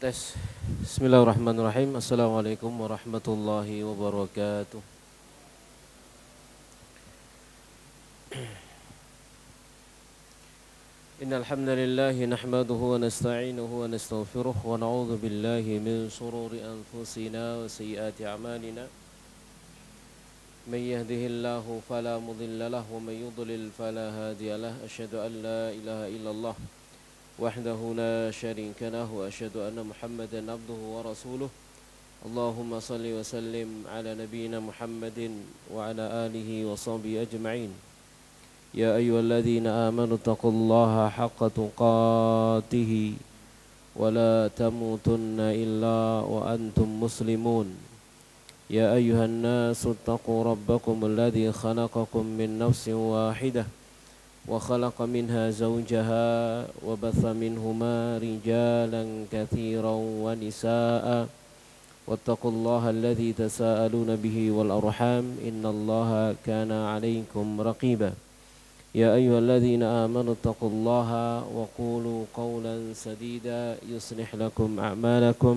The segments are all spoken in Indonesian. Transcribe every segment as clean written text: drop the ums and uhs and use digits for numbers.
Tes. Bismillahirrahmanirrahim. Assalamualaikum warahmatullahi wabarakatuh. Innal hamdalillah nahmaduhu wa nasta'inuhu wa nastaghfiruh wa na'udzu billahi min shururi anfusina wa sayyiati a'malina. May yahdihillahu fala mudilla lahu wa may yudlil fala hadiya lahu. Asyhadu an la ilaha illallah وحده لا شريك له وأشهد أن محمدا عبده ورسوله اللهم صل وسلم على نبينا محمد وعلى آله وصحبه أجمعين يا أيها الذين آمنوا اتقوا الله حق تقاته ولا تموتن إلا وأنتم مسلمون يا أيها الناس اتقوا ربكم الذي خلقكم من نفس واحدة وخلق منها زوجها وبث منهما رجالا كثيرا ونساء واتقوا الله الذي تساءلون به والأرحام إن الله كان عليكم رقيبا يا أيها الذين آمنوا اتقوا الله وقولوا قولا سديدا يصلح لكم أعمالكم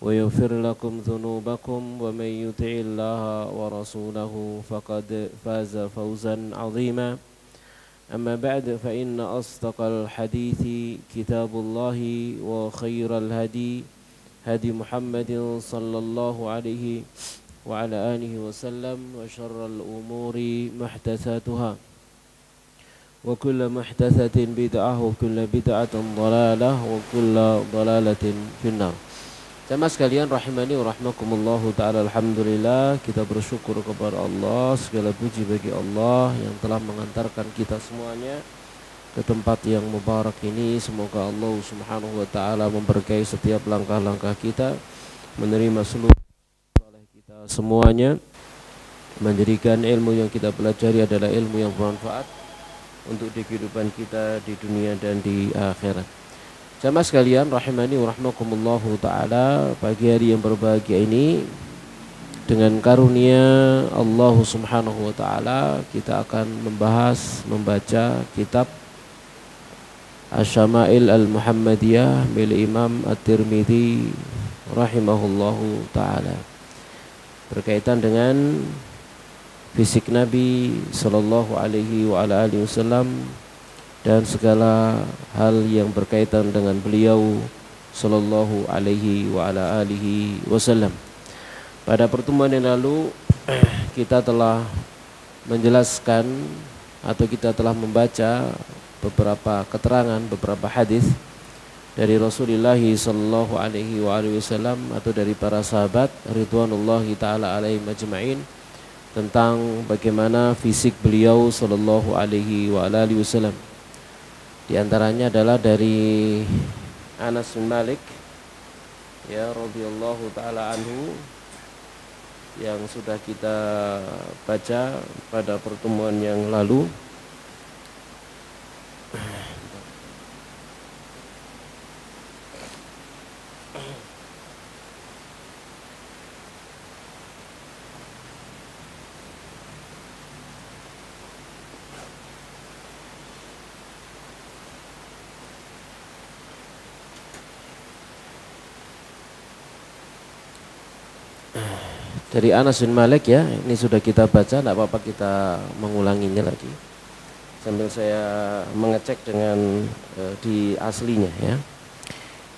ويغفر لكم ذنوبكم ومن يطع الله ورسوله فقد فاز فوزا عظيما أما بعد فإن أصدق الحديث كتاب الله وخير الهدي هدي محمد صلى الله عليه وعلى آله وسلم وشر الأمور محدثاتها وكل محدثة بدعة وكل بدعة ضلالة وكل ضلالة في النار. Jamaah sekalian rahimani wa rahmakumullahu ta'ala, alhamdulillah kita bersyukur kepada Allah, segala puji bagi Allah yang telah mengantarkan kita semuanya ke tempat yang mubarak ini. Semoga Allah subhanahu wa ta'ala memberkahi setiap langkah-langkah kita, menerima seluruh oleh kita semuanya, menjadikan ilmu yang kita pelajari adalah ilmu yang bermanfaat untuk di kehidupan kita di dunia dan di akhirat. Jamaah sekalian rahimani wa rahmakumullahu ta'ala, pagi hari yang berbahagia ini dengan karunia Allah subhanahu wa ta'ala kita akan membaca kitab Asy-Syama'il Al-Muhammadiyah milik Imam At-Tirmidzi rahimahullahu ta'ala, berkaitan dengan fisik Nabi sallallahu alaihi wa ala alihi wasallam dan segala hal yang berkaitan dengan beliau sallallahu alaihi wa ala alihi wasallam. Pada pertemuan yang lalu kita telah menjelaskan atau kita telah membaca beberapa keterangan, beberapa hadis dari Rasulullah sallallahu alaihi wa alihi wasallam atau dari para sahabat ridwanullahi taala alaihim ajma'in tentang bagaimana fisik beliau sallallahu alaihi wa alihi wasallam. Di antaranya adalah dari Anas bin Malik ya radhiyallahu taala anhu yang sudah kita baca pada pertemuan yang lalu. Dari Anas bin Malik ya, ini sudah kita baca, tidak apa-apa kita mengulanginya lagi sambil saya mengecek dengan di aslinya ya.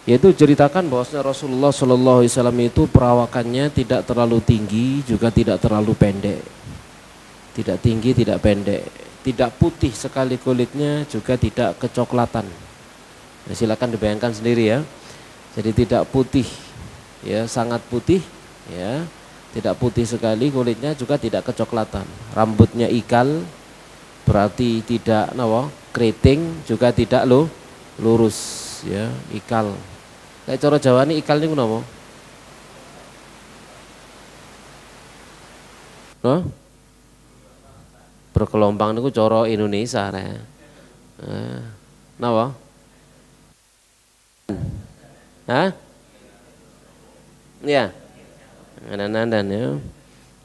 Yaitu ceritakan bahwasanya Rasulullah Shallallahu Alaihi Wasallam itu perawakannya tidak terlalu tinggi juga tidak terlalu pendek, tidak tinggi tidak pendek, tidak putih sekali kulitnya juga tidak kecoklatan. Nah, silakan dibayangkan sendiri ya. Jadi tidak putih ya, sangat putih ya. Tidak putih sekali kulitnya juga tidak kecoklatan. Rambutnya ikal berarti tidak keriting juga tidak lurus ya, ikal. Kayak cara Jawa ini ikal niku napa? Berkelompang niku cara Indonesia rek. Napa? Hah? Ya. Nandan ya.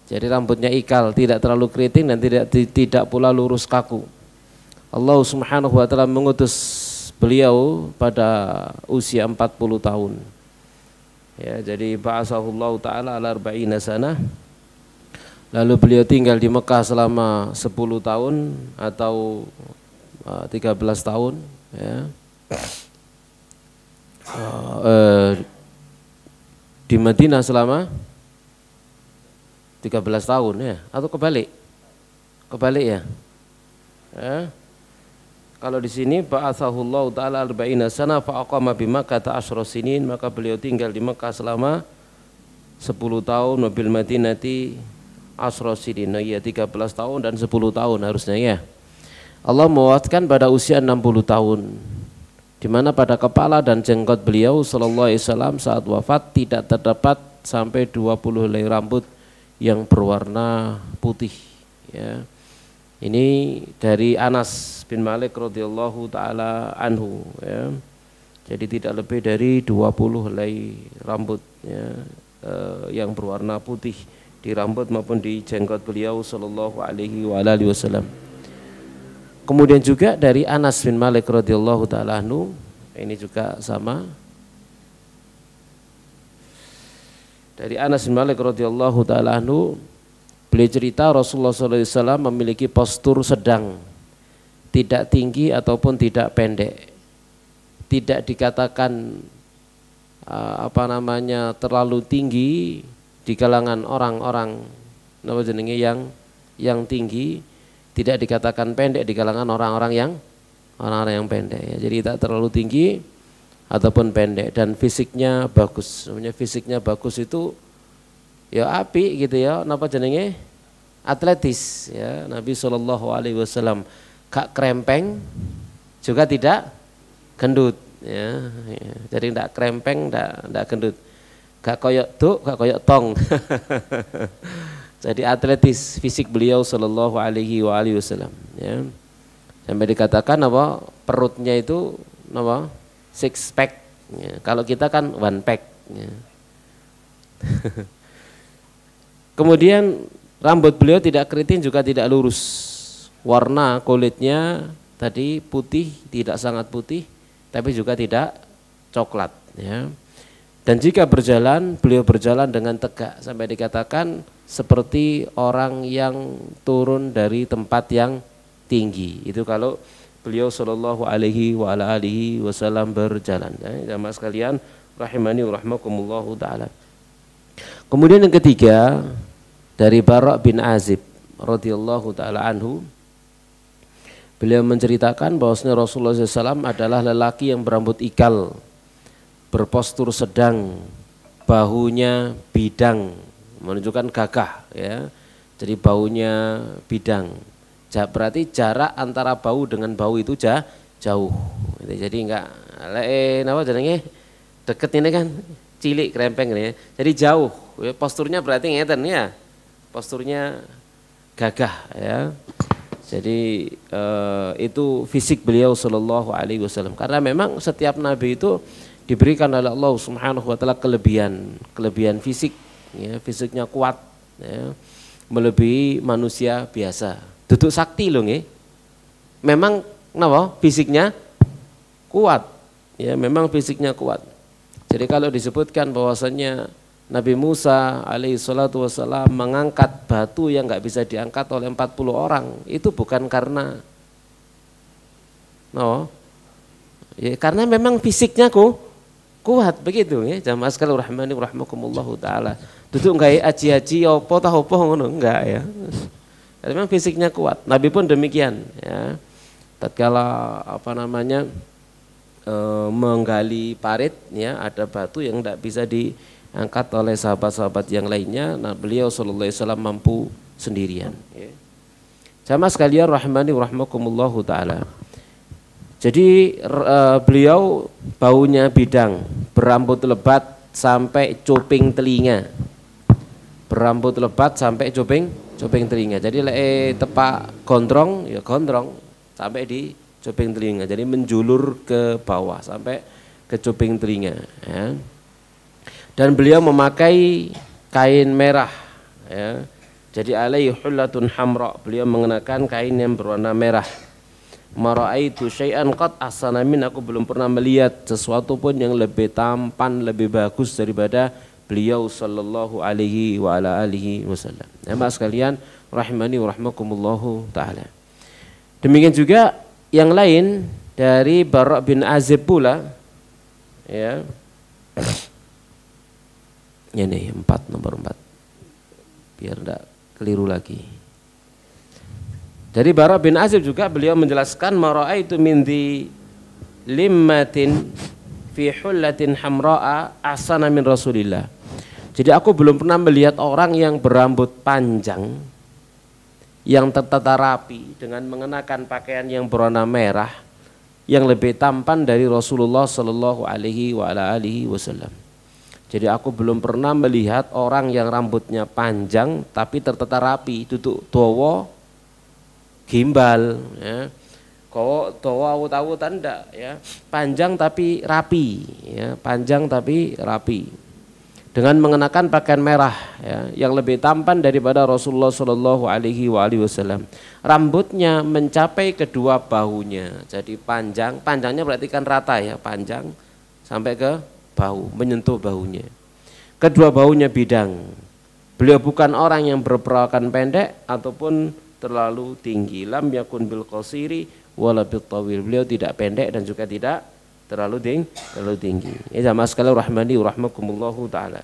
Jadi rambutnya ikal, tidak terlalu keriting dan tidak pula lurus kaku. Allah Subhanahu wa taala mengutus beliau pada usia 40 tahun. Ya, jadi ba'atsahullahu taala ala arba'ina sanah. Lalu beliau tinggal di Mekah selama 10 tahun atau 13 tahun ya. Di Madinah selama 13 tahun ya, atau kebalik ya. Kalau di sini ba'atsahullahu taala arba'ina sana fa aqama bi Makkah 10 sinin, maka beliau tinggal di Mekah selama 10 tahun, mobil Madinati 10 sinin, ya 13 tahun dan 10 tahun harusnya ya. Allah mewafatkan pada usia 60 tahun, di mana pada kepala dan jenggot beliau sallallahu alaihi wasallam saat wafat tidak terdapat sampai 20 helai rambut yang berwarna putih ya. Ini dari Anas bin Malik radhiyallahu taala anhu ya. Jadi tidak lebih dari 20 helai rambut ya, yang berwarna putih di rambut maupun di jenggot beliau sallallahu alaihi wasallam. Kemudian juga dari Anas bin Malik radhiyallahu taala anhu, ini juga sama. Dari Anas bin Malik radhiyallahu taala anhu, beliau cerita Rasulullah SAW memiliki postur sedang, tidak tinggi ataupun tidak pendek, tidak dikatakan terlalu tinggi di kalangan orang-orang yang tinggi, tidak dikatakan pendek di kalangan orang-orang yang pendek ya. Jadi tak terlalu tinggi ataupun pendek, dan fisiknya bagus. Namanya fisiknya bagus itu ya api gitu ya, napa jenenge atletis ya. Nabi sallallahu alaihi wasallam gak krempeng juga tidak gendut ya. Jadi ndak krempeng, ndak gendut, gak koyok duk, gak koyok tong. Jadi atletis fisik beliau sallallahu alaihi wasallam ya. Sampai dikatakan apa, perutnya itu apa, six pack ya. Kalau kita kan one pack ya. Kemudian rambut beliau tidak keriting juga tidak lurus. Warna kulitnya tadi putih, tidak sangat putih, tapi juga tidak coklat ya. Dan jika berjalan, beliau berjalan dengan tegak sampai dikatakan seperti orang yang turun dari tempat yang tinggi. Itu kalau beliau sallallahu alaihi wasallam berjalan. Ya, jamaah sekalian rahimani wa rahmakumullahu taala. Kemudian yang ketiga dari Bara' bin Azib radhiyallahu taala anhu, beliau menceritakan bahwasanya Rasulullah SAW adalah lelaki yang berambut ikal, berpostur sedang, bahunya bidang, menunjukkan gagah ya. Jadi bahunya bidang. Berarti jarak antara bahu dengan bahu itu jauh. Jadi enggak napa jenenge deket ini kan, cilik krempeng ini. Jadi jauh. Posturnya berarti ngeten ya. Posturnya gagah ya. Jadi itu fisik beliau sallallahu alaihi wasallam. Karena memang setiap nabi itu diberikan oleh Allah Subhanahu wa taala kelebihan fisik ya, fisiknya kuat ya, melebihi manusia biasa. Duduk sakti loh nggih. Memang napa fisiknya kuat ya, memang fisiknya kuat. Jadi kalau disebutkan bahwasannya Nabi Musa alaihi salatu wassalam mengangkat batu yang enggak bisa diangkat oleh 40 orang, itu bukan karena ya, karena memang fisiknya kuat begitu ya. Jamaah sekalian rahimani rahmakumullahu taala. Duduk enggak aji-aji apa tahu apa ngono enggak ya. Memang fisiknya kuat. Nabi pun demikian ya. Tatkala menggali parit ya, ada batu yang enggak bisa diangkat oleh sahabat-sahabat yang lainnya. Nah, beliau sallallahu alaihi wasallam mampu sendirian ya. Jamaah sekalian rahimani rahmakumullahu taala. Jadi beliau baunya bidang, berambut lebat sampai cuping telinga. Berambut lebat sampai cuping telinga. Jadi tepak gondrong ya gondrong sampai di cuping telinga. Jadi menjulur ke bawah sampai ke cuping telinga ya. Dan beliau memakai kain merah ya. Jadi alaihi hullatun hamra, beliau mengenakan kain yang berwarna merah. ma raaitu syai'an qad ahsana min, aku belum pernah melihat sesuatu pun yang lebih tampan, lebih bagus daripada beliau sallallahu alaihi wa ala alihi wasallam. Jamaah sekalian rahimani wa rahmakumullahu taala. Demikian juga yang lain dari Bara' bin Azib pula, ya. Ini nomor 4 biar tidak keliru lagi. Dari Bara' bin Azib juga beliau menjelaskan ma raaitu min di limmatin fi hullatin hamra'a ahsana min Rasulillah. Jadi aku belum pernah melihat orang yang berambut panjang, yang tertata rapi dengan mengenakan pakaian yang berwarna merah yang lebih tampan dari Rasulullah sallallahu alaihi wa ala alihi wasallam. Jadi aku belum pernah melihat orang yang rambutnya panjang tapi tertata rapi, duduk dawa gimbal, ya. Kau dawa awut-awutan ndak, ya. Panjang tapi rapi, ya. Panjang tapi rapi. Dengan mengenakan pakaian merah, ya, yang lebih tampan daripada Rasulullah Shallallahu Alaihi Wasallam. Rambutnya mencapai kedua bahunya, jadi panjangnya berarti kan rata, ya, panjang sampai ke bahu, menyentuh bahunya. Kedua bahunya bidang. Beliau bukan orang yang berperawakan pendek ataupun terlalu tinggi. Lam yakun bil qasiri wala bil tawil. Beliau tidak pendek dan juga tidak terlalu tinggi. Ya jamaah sekalian rahmani wa rahmakumullahu taala.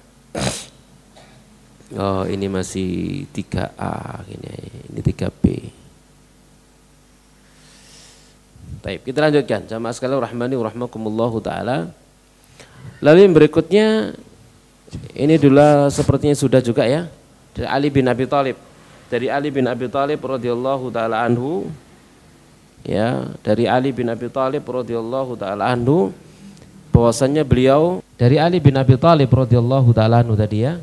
Oh, ini masih 3A ini 3B. Baik, kita lanjutkan jamaah sekalian rahmani wa rahmakumullahu taala. Lalu yang berikutnya ini dulu sepertinya sudah juga, ya. Dari Ali bin Abi Thalib. Dari Ali bin Abi Thalib radhiyallahu taala anhu. Ya, dari Ali bin Abi Thalib radhiyallahu taala anhu bahwasanya beliau dari Ali bin Abi Thalib radhiyallahu taala anhu tadi, ya.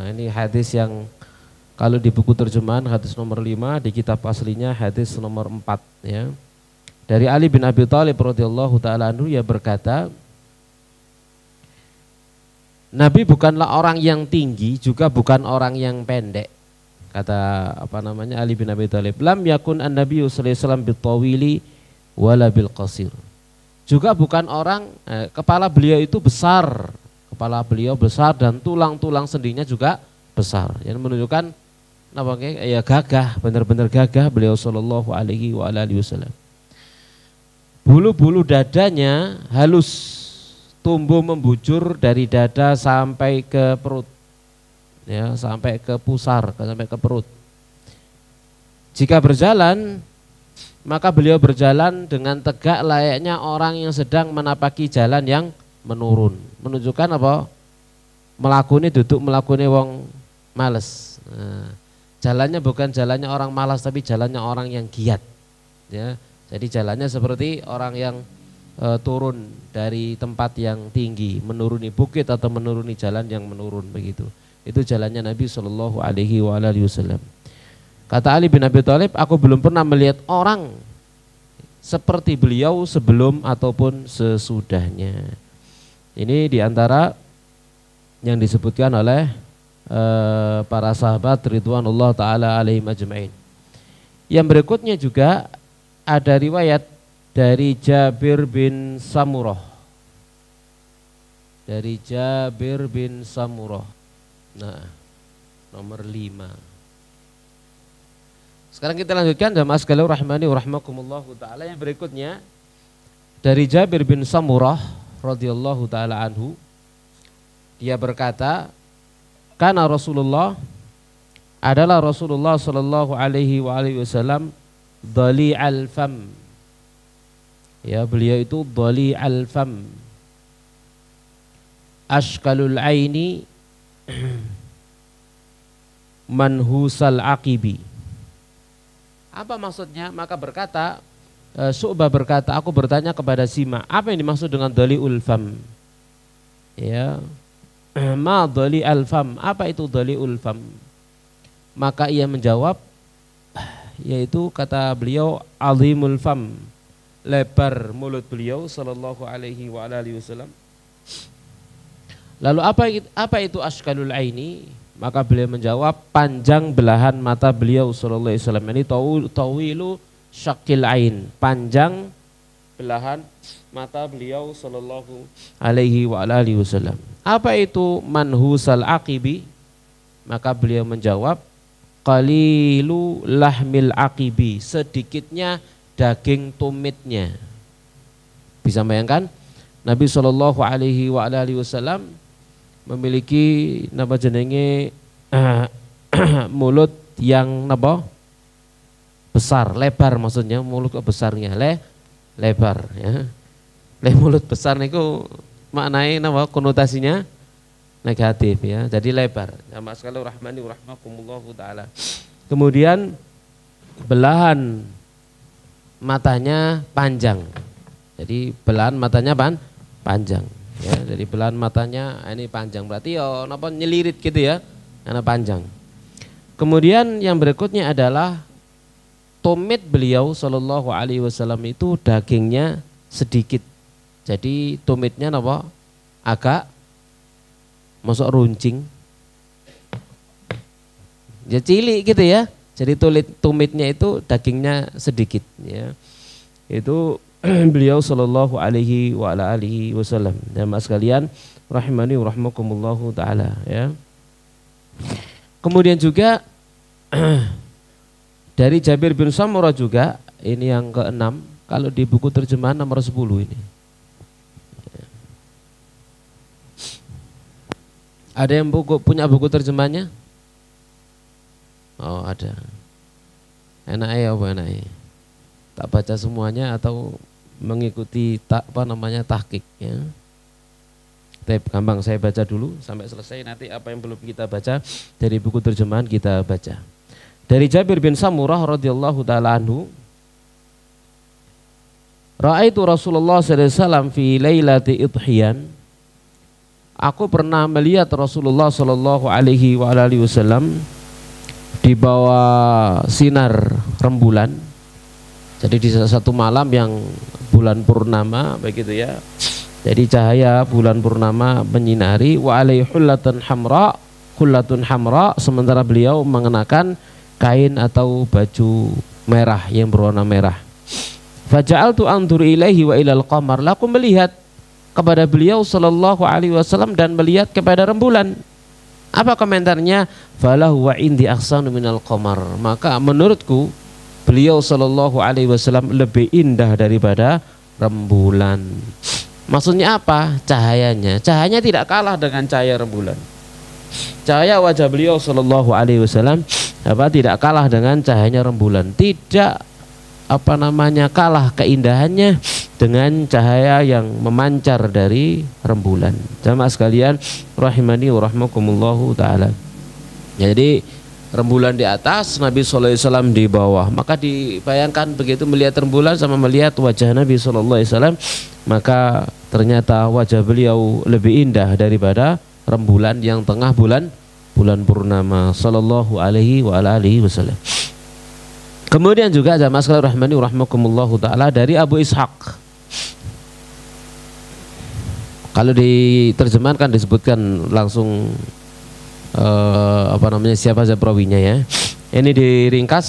Ini hadis yang kalau di buku terjemahan hadis nomor 5, di kitab aslinya hadis nomor 4, ya. Dari Ali bin Abi Thalib radhiyallahu taala anhu, ia berkata, Nabi bukanlah orang yang tinggi, juga bukan orang yang pendek. Kata Ali bin Abi Thalib, lam yakun an-nabiy sallallahu alaihi wasallam bitawili wala bil qasir. Juga bukan orang kepala beliau itu besar, kepala beliau besar dan tulang-tulang sendinya juga besar. Yang menunjukkan ya gagah, benar-benar gagah beliau sallallahu alaihi wasallam. Bulu-bulu dadanya halus, tumbuh membujur dari dada sampai ke perut. Ya, sampai ke pusar, sampai ke perut. Jika berjalan, maka beliau berjalan dengan tegak layaknya orang yang sedang menapaki jalan yang menurun. Menunjukkan apa? Duduk melakuni wong males. Nah, jalannya bukan jalannya orang malas, tapi jalannya orang yang giat. Ya, jadi jalannya seperti orang yang turun dari tempat yang tinggi, menuruni bukit atau menuruni jalan yang menurun, begitu. Itu jalannya Nabi Shallallahu Alaihi Wasallam. Kata Ali bin Abi Thalib, aku belum pernah melihat orang seperti beliau sebelum ataupun sesudahnya. Ini diantara yang disebutkan oleh para sahabat ridwanullah taala alaihim ajmain. Yang berikutnya juga ada riwayat dari Jabir bin Samurah. Dari Jabir bin Samurah. Nah, nomor 5. Sekarang kita lanjutkan jamaah sekalian rahimani wa rahmakumullahu taala. Yang berikutnya dari Jabir bin Samurah radhiyallahu taala anhu, dia berkata, kana Rasulullah, adalah Rasulullah sallallahu alaihi wasallam dhali'al fam. Ya, beliau itu dhali'al fam, ashkalul aini, manhusal aqibi. Apa maksudnya? Maka berkata Syu'bah berkata, aku bertanya kepada Sima, apa yang dimaksud dengan dhali'ul fam? Ya, ma dhali'al fam, apa itu dhali'ul fam? Maka ia menjawab, yaitu kata beliau azimul fam, lebar mulut beliau sallallahu alaihi wa alihi wasallam. Lalu apa itu ashkalul aini? Maka beliau menjawab, panjang belahan mata beliau sallallahu alaihi wasallam. Ini tawilu syaqil ain, panjang belahan mata beliau sallallahu alaihi wa alihi wasallam. Apa itu manhusal aqibi? Maka beliau menjawab, qalilu lahmil aqibi, sedikitnya daging tumitnya. Bisa bayangkan Nabi sallallahu alaihi wa alihi wasallam memiliki napa jenenge mulut yang napa besar, lebar, maksudnya mulut besarnya lebar ya. Mulut besar niku maknanya napa konotasinya negatif ya. Jadi lebar. Jamaah sekalian rahmani wa rahmakumullahu taala. Kemudian belahan matanya panjang. Jadi belahan matanya panjang ya. Jadi belahan matanya ini panjang, berarti ya napa nyelirit gitu ya. Karena panjang. Kemudian yang berikutnya adalah tumit beliau sallallahu alaihi wasallam itu dagingnya sedikit. Jadi tumitnya apa? Agak masuk runcing. Ya cilik gitu ya. Jadi tumitnya itu dagingnya sedikit ya. Itu beliau sallallahu alaihi wa ala alihi wasallam. Jamaah sekalian rahimani wa rahmakumullahu taala ya. Kemudian juga dari Jabir bin Samurah juga, ini yang keenam, kalau di buku terjemahan nomor 10 ini. Ada yang punya buku terjemahnya? Oh ada. Enak ya apa enak ya? Tak baca semuanya atau mengikuti tahqiq ya. Tapi gampang, saya baca dulu sampai selesai, nanti apa yang belum kita baca dari buku terjemahan kita baca. Dari Jabir bin Samurah radhiyallahu taala anhu, ra'aitu Rasulullah sallallahu alaihi wasallam fi lailati idhiyan. Aku pernah melihat Rasulullah sallallahu alaihi wasallam di bawah sinar rembulan. Jadi di satu malam yang bulan purnama begitu ya. Jadi cahaya bulan purnama menyinari, wa alaihi hullatun hamra, sementara beliau mengenakan kain atau baju merah yang berwarna merah. Faja'altu anzur ilaihi wa ilal qamar. Laku melihat kepada beliau sallallahu alaihi wasallam dan melihat kepada rembulan. Apa komentarnya? Falahu wa indi ahsanu minal qamar. Maka menurutku beliau sallallahu alaihi wasallam lebih indah daripada rembulan. Maksudnya apa? Cahayanya. Cahayanya tidak kalah dengan cahaya rembulan. Cahaya wajah beliau sallallahu alaihi wasallam tidak kalah dengan cahayanya rembulan. Tidak kalah keindahannya dengan cahaya yang memancar dari rembulan. Jamaah sekalian rahimani wa rahmakumullahu taala. Jadi rembulan di atas, Nabi sallallahu alaihi wasallam di bawah. Maka dibayangkan begitu melihat rembulan sama melihat wajah Nabi sallallahu alaihi wasallam, maka ternyata wajah beliau lebih indah daripada rembulan yang tengah bulan purnama sallallahu alaihi wa alihi wasallam. Kemudian juga jamaah sekalian rahmani wa rahmakumullahu taala dari Abu Ishaq. Kalau diterjemahkan disebutkan langsung siapa saja perawinya ya. Ini diringkas,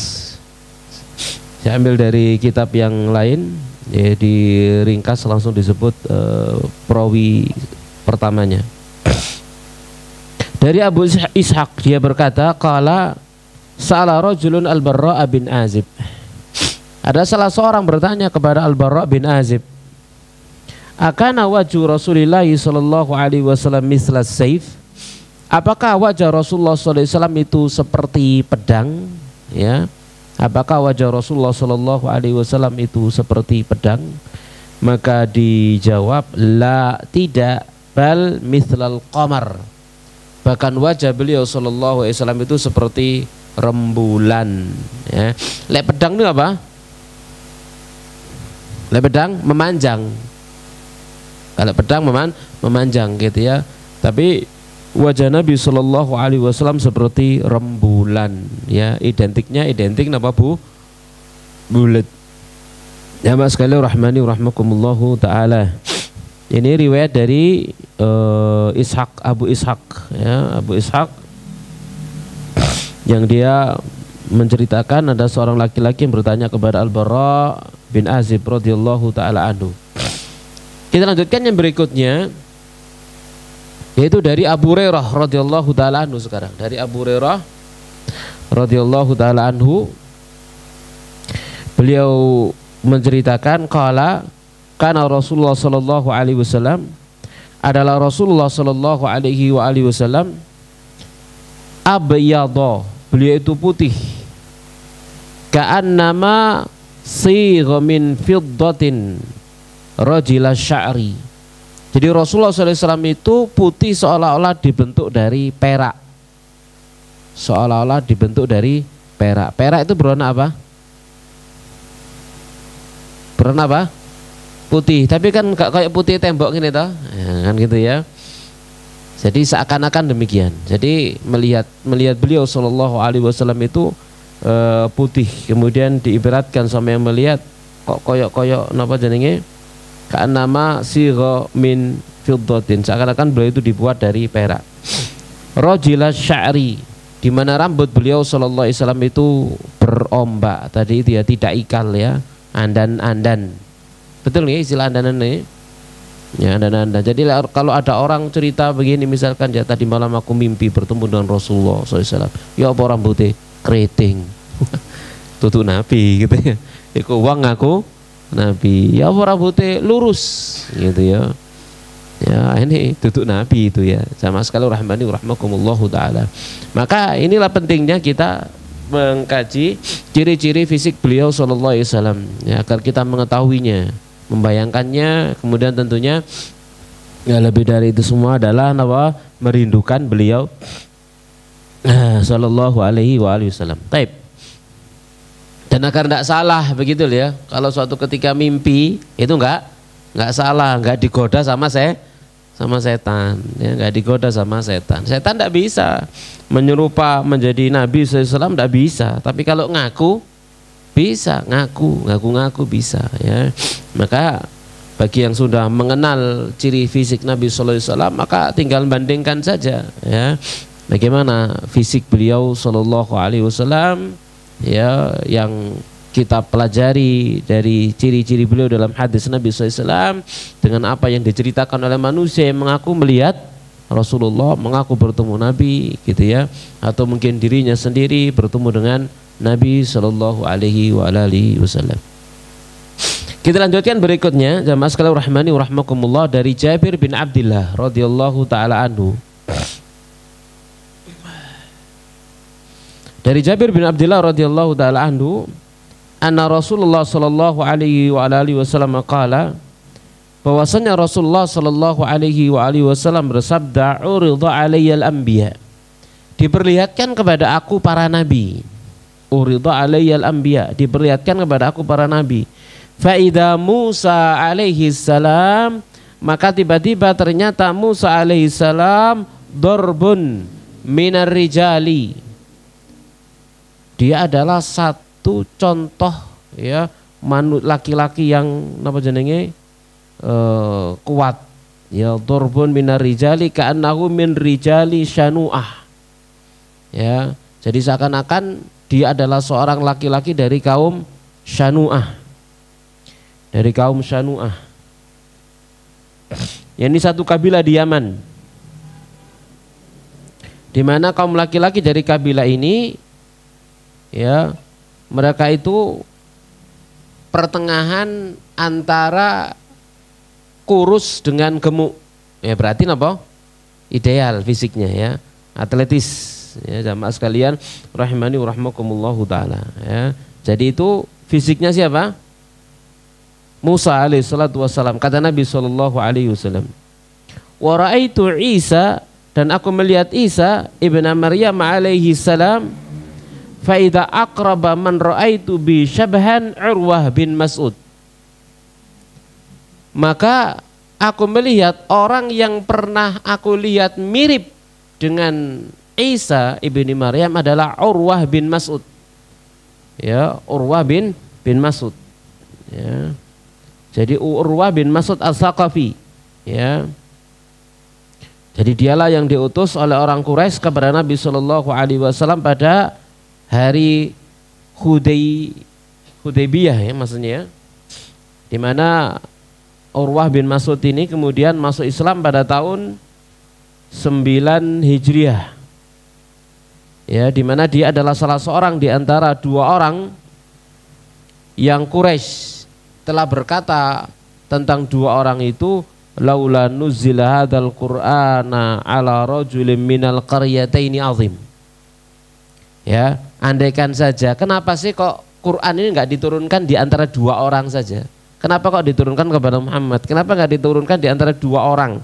saya ambil dari kitab yang lain ya, diringkas langsung disebut perawi pertamanya. Dari Abu Ishaq, dia berkata, qala sa'ala rajulun al-Barra' bin Azib. Ada salah seorang bertanya kepada Al-Barra' bin Azib, akana wajhu Rasulillah sallallahu alaihi wasallam mislas saif? Apakah wajah Rasulullah sallallahu alaihi wasallam itu seperti pedang? Ya. Apakah wajah Rasulullah sallallahu alaihi wasallam itu seperti pedang? Maka dijawab, la, tidak, bal mithlal qamar. Bahkan wajah beliau sallallahu alaihi wasallam itu seperti rembulan ya. Lek pedang itu apa? Lek pedang memanjang. Kalau pedang memanjang gitu ya. Tapi wajah Nabi sallallahu alaihi wasallam seperti rembulan ya, identik napa Bu? Bulat. Ya mas sekalian rahmani rahmakumullahu taala. Ini riwayat dari Abu Ishaq ya, Abu Ishaq yang dia menceritakan ada seorang laki-laki yang bertanya kepada Al-Bara bin Azib radhiyallahu taala anhu. Kita lanjutkan yang berikutnya, yaitu dari Abu Hurairah radhiyallahu taala anhu sekarang. Dari Abu Hurairah radhiyallahu taala anhu, beliau menceritakan qala kana Rasulullah sallallahu alaihi wasallam, adalah Rasulullah sallallahu alaihi wasallam abyadha, beliau itu putih, ka'annama sigha min fiddatin rajila sya'ri. Jadi Rasulullah SAW itu putih seolah-olah dibentuk dari perak, seolah-olah dibentuk dari perak. Perak itu berwarna apa? Berwarna apa? Putih. Tapi kan gak kayak putih tembok gini toh, ya, kan gitu ya. Jadi seakan-akan demikian. Jadi melihat beliau Shallallahu Alaihi Wasallam itu putih, kemudian diibaratkan sama yang melihat kok koyok napa jenenge? Ka'annama sigha min fiddatin, seakan-akan beliau itu dibuat dari perak. Rajila sya'ri, di mana rambut beliau sallallahu alaihi wasallam itu berombak. Tadi itu ya, tidak ikal ya, andan-andan. Betul nih istilah andan-andan nih. Ya, andan-andan. Jadi kalau ada orang cerita begini, misalkan ya tadi malam aku mimpi bertemu dengan Rasulullah SAW. Ya apa rambutnya keriting. Tutu Nabi gitu ya. Iku wong aku Nabi, ya rambutnya lurus gitu ya. Ya ini tutup Nabi itu ya. Sama sekali rahmani rahmakumullahu taala. Maka inilah pentingnya kita mengkaji ciri-ciri fisik beliau sallallahu alaihi wasallam ya, agar kita mengetahuinya, membayangkannya, kemudian tentunya ya lebih dari itu semua adalah merindukan beliau sallallahu alaihi wasallam. Baik. Dan agar tidak salah begitu ya, kalau suatu ketika mimpi itu enggak salah, enggak digoda sama setan ya, enggak digoda sama setan. Setan tidak bisa menyerupa menjadi Nabi SAW, tidak bisa. Tapi kalau ngaku bisa, ngaku bisa ya. Maka bagi yang sudah mengenal ciri fisik Nabi SAW, maka tinggal bandingkan saja ya, bagaimana fisik beliau Sallallahu Alaihi Wasallam ya, yang kita pelajari dari ciri-ciri beliau dalam hadis Nabi SAW dengan apa yang diceritakan oleh manusia yang mengaku melihat Rasulullah, mengaku bertemu Nabi gitu ya, atau mungkin dirinya sendiri bertemu dengan Nabi Sallallahu Alaihi Wasallam. Kita lanjutkan berikutnya, jamaah sekalian rahmani wa rahmakumullah, dari Jabir bin Abdullah radhiyallahu taala anhu. Dari Jabir bin Abdullah radhiyallahu taala anhu, anna Rasulullah sallallahu alaihi wasallam qala, bahwasanya Rasulullah sallallahu alaihi wasallam bersabda, urida alayyal anbiya, diperlihatkan kepada aku para nabi. Urida alayyal anbiya, diperlihatkan kepada aku para nabi. Fa idza Musa alaihi salam, maka tiba-tiba ternyata Musa alaihi salam darbun minar rijali, dia adalah satu contoh ya, laki-laki yang apa jenenge kuat ya, darbun minar rijali ka'annahu min rijali syanu'ah ya. Jadi seakan-akan dia adalah seorang laki-laki dari kaum Syanu'ah, dari kaum Syanu'ah. Ya, ini satu kabilah di Yaman, di mana kaum laki-laki dari kabilah ini ya, mereka itu pertengahan antara kurus dengan gemuk ya, berarti apa? Ideal fisiknya ya, atletis ya, jamaah sekalian rahimani wa rahmakumullahu taala ya. Jadi itu fisiknya siapa? Musa alaihi salatu wassalam. Kata Nabi sallallahu alaihi wasallam, wa raaitu Isa, dan aku melihat Isa ibnu Maryam alaihi salam, fa idza aqraba man raaitu bi syabhan Urwah bin Mas'ud, maka aku melihat orang yang pernah aku lihat mirip dengan Isa ibni Maryam adalah Urwah bin Mas'ud ya, Urwah bin Mas'ud ya. Jadi Urwah bin Mas'ud Al-Thaqafi ya. Jadi dialah yang diutus oleh orang Quraisy kepada Nabi Shallallahu Alaihi Wasallam pada hari Hudaybiyah ya maksudnya ya, di mana Urwah bin Mas'ud ini kemudian masuk Islam pada tahun 9 Hijriah. Ya, di mana dia adalah salah seorang di antara dua orang yang Quraisy telah berkata tentang dua orang itu, laula nuzila hadzal qur'ana ala rajulin minal qaryataini azim. Ya, andaikan saja, kenapa sih kok Quran ini enggak diturunkan di antara dua orang saja? Kenapa kok diturunkan kepada Muhammad? Kenapa enggak diturunkan di antara dua orang?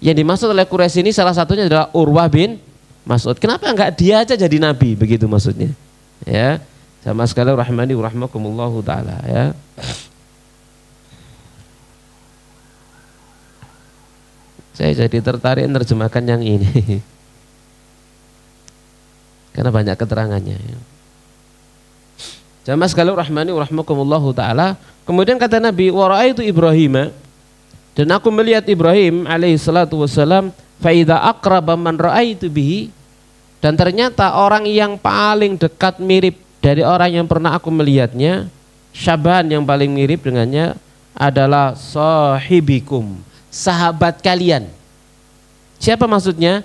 Yang dimaksud oleh Quraisy ini salah satunya adalah Urwah bin Mas'ud. Kenapa enggak dia aja jadi nabi, begitu maksudnya. Ya, sama sekali rahmani wa rahmakumullahu taala ya. Saya jadi tertarik menerjemahkan yang ini. Karena banyak keterangannya ya. Jamaah sekalian rahmani wa rahmakumullahu taala. Kemudian kata Nabi, wa ra'aitu Ibrahim, dan aku melihat Ibrahim alaihi salatu wassalam, fa idza aqraba man ra'aitu bihi, dan ternyata orang yang paling dekat mirip dari orang yang pernah aku melihatnya, syabahan yang paling mirip dengannya adalah sahibikum, sahabat kalian. Siapa maksudnya?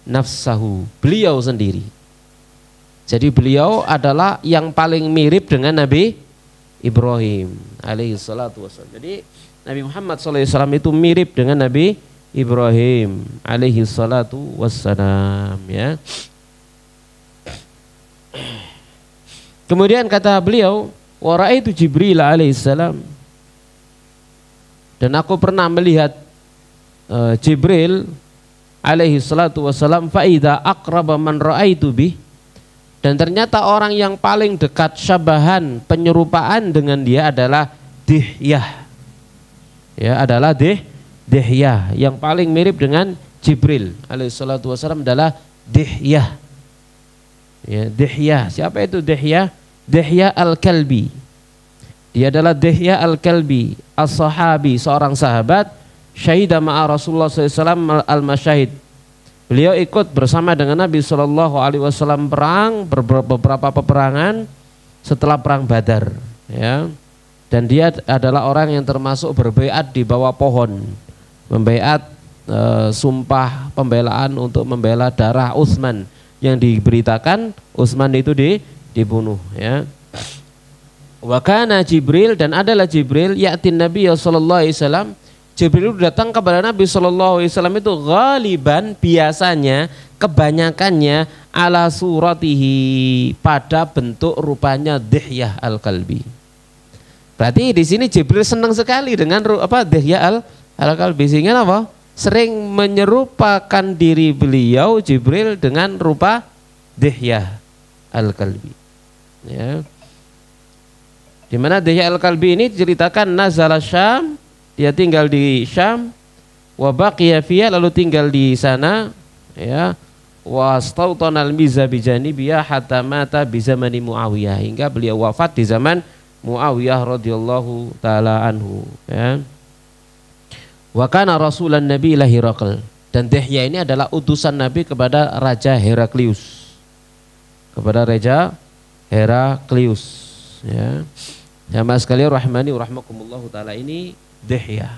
Nafsahu, beliau sendiri. Jadi beliau adalah yang paling mirip dengan Nabi Ibrahim alaihi salatu wassalam. Jadi Nabi Muhammad SAW itu mirip dengan Nabi Ibrahim alaihi salatu wassalam ya. Kemudian kata beliau, wa ra'aitu Jibril alaihi salam, dan aku pernah melihat Jibril alaihi salatu wassalam, fa idza aqraba man ra'aitu bih, dan ternyata orang yang paling dekat syabahan penyerupaan dengan dia adalah Dihyah. Ya, adalah Dihyah. Yang paling mirip dengan Jibril alaihi salatu wasallam adalah Dihyah. Ya, Dihyah. Siapa itu Dihyah? Dihyah Al-Kalbi. Dia adalah Dihyah Al-Kalbi, as-sahabi, seorang sahabat, syahida ma'a Rasulullah SAW al-masyahid. Beliau ikut bersama dengan Nabi SAW perang, beberapa peperangan setelah perang Badar ya. Dan dia adalah orang yang termasuk berbaiat di bawah pohon, membaiat sumpah pembelaan untuk membela darah Utsman yang diberitakan Utsman itu dibunuh ya. Wa kana Jibril, dan adalah Jibril ya'tin Nabi sallallahu alaihi wasallam, Jibril datang kepada Nabi SAW itu ghaliban, biasanya, kebanyakannya ala suratihi, pada bentuk rupanya Dihyah Al-Kalbi. Berarti di sini Jibril senang sekali dengan Dihyah Al-Kalbi, sehingga apa? Sering menyerupakan diri beliau Jibril dengan rupa Dihyah Al-Kalbi. Ya. Di mana Dihyah Al-Kalbi ini diceritakan nazala Syam, dia tinggal di Syam, wa baqiya fiha, lalu tinggal di sana ya, wa stautanal miza bi janibiyah hatta mata bi zamani Muawiyah, hingga beliau wafat di zaman Muawiyah radhiyallahu taala anhu ya. Wa kana rasulan nabi ila Herakl, dan Dihyah ini adalah utusan Nabi kepada Raja Heraklius, kepada Raja Heraklius ya. Jamaah sekalian rahmani wa rahmakumullahu taala, ini Dihyah.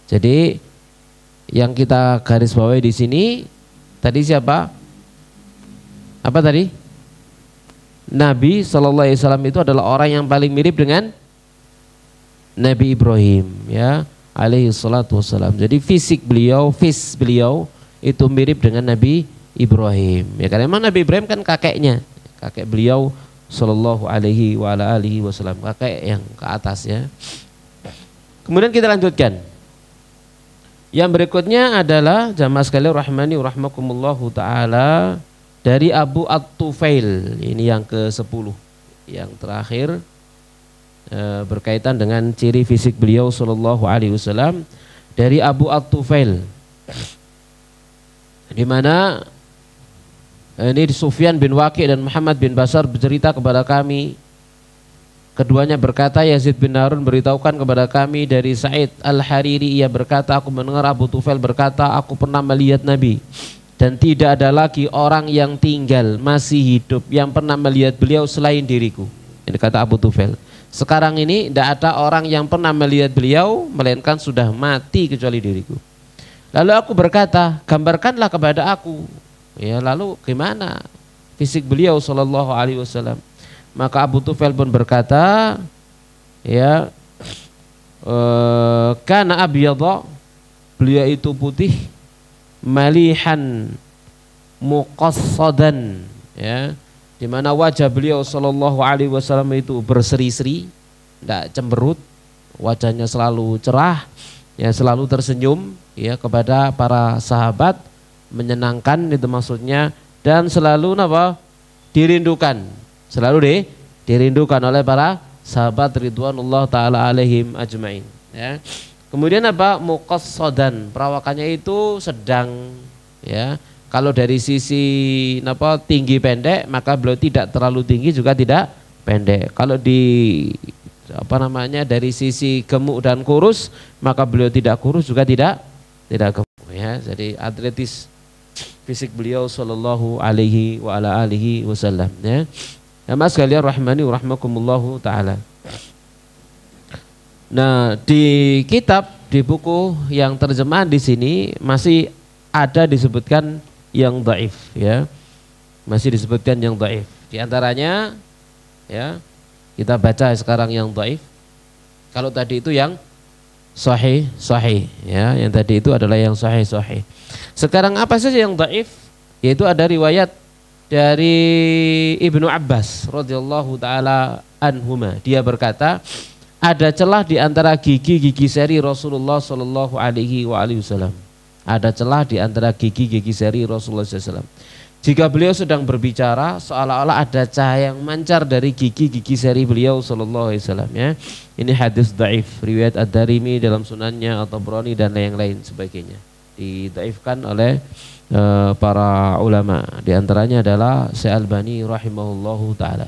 Jadi yang kita garis bawahi di sini tadi siapa? Apa tadi? Nabi sallallahu alaihi wasallam itu adalah orang yang paling mirip dengan Nabi Ibrahim ya, alaihi salatu wasallam. Jadi fisik beliau, beliau itu mirip dengan Nabi Ibrahim. Ya karena memang Nabi Ibrahim kan kakeknya, kakek beliau sallallahu alaihi wa ala alihi wasallam, kakek yang ke atas ya. Kemudian kita lanjutkan. Yang berikutnya adalah jamaah sekalian rahmani wa rahmakumullahu taala, dari Abu At-Tufail, ini yang ke-10, yang terakhir berkaitan dengan ciri fisik beliau sallallahu alaihi wasallam, dari Abu At-Tufail, di mana ini Sufyan bin Waqi' dan Muhammad bin Bashar bercerita kepada kami. Keduanya berkata, Yazid bin Harun beritahukan kepada kami dari Sa'id Al-Hariri, ia berkata, aku mendengar Abu Tufail berkata, aku pernah melihat Nabi dan tidak ada lagi orang yang tinggal masih hidup yang pernah melihat beliau selain diriku. Ini kata Abu Tufail. Sekarang ini tidak ada orang yang pernah melihat beliau melainkan sudah mati kecuali diriku. Lalu aku berkata, gambarkanlah kepada aku. Ya, lalu gimana fisik beliau sallallahu alaihi wasallam? Maka Abu Tufail pun berkata, ya, kana abyadha, beliau itu putih, malihan muqassadan, ya, di mana wajah beliau sallallahu alaihi wasallam itu berseri-seri, tidak cemberut, wajahnya selalu cerah, ya, selalu tersenyum, ya, kepada para sahabat, menyenangkan itu maksudnya, dan selalu apa? Dirindukan, selalu dirindukan oleh para sahabat ridwanullah taala alaihim ajmain, ya. Kemudian apa? Muqassadan, perawakannya itu sedang, ya. Kalau dari sisi apa tinggi pendek, maka beliau tidak terlalu tinggi juga tidak pendek. Kalau di apa namanya dari sisi gemuk dan kurus, maka beliau tidak kurus juga tidak gemuk, ya. Jadi atletis fisik beliau sallallahu alaihi wa ala alihi wasallam, ya. Ya mas kalian rahmani wa rahmakumullahu taala. Nah, di kitab, di buku yang terjemahan di sini masih ada disebutkan yang dhaif, ya. Masih disebutkan yang dhaif. Di antaranya, ya, kita baca sekarang yang dhaif. Kalau tadi itu yang sahih, ya. Yang tadi itu adalah yang sahih. Sekarang apa saja yang dhaif? Yaitu ada riwayat dari Ibnu Abbas radhiyallahu taala anhuma. Dia berkata, ada celah di antara gigi-gigi seri Rasulullah sallallahu alaihi wasallam. Ada celah di antara gigi-gigi seri Rasulullah sallallahu alaihi wasallam. Jika beliau sedang berbicara, seolah-olah ada cahaya yang mancar dari gigi-gigi seri beliau sallallahu alaihi wasallam, ya. Ini hadis dhaif, riwayat Ad-Darimi dalam sunannya, atau Tabrani dan yang lain sebagainya. Didhaifkan oleh para ulama. Di antaranya adalah Syekh Albani rahimahullahu taala.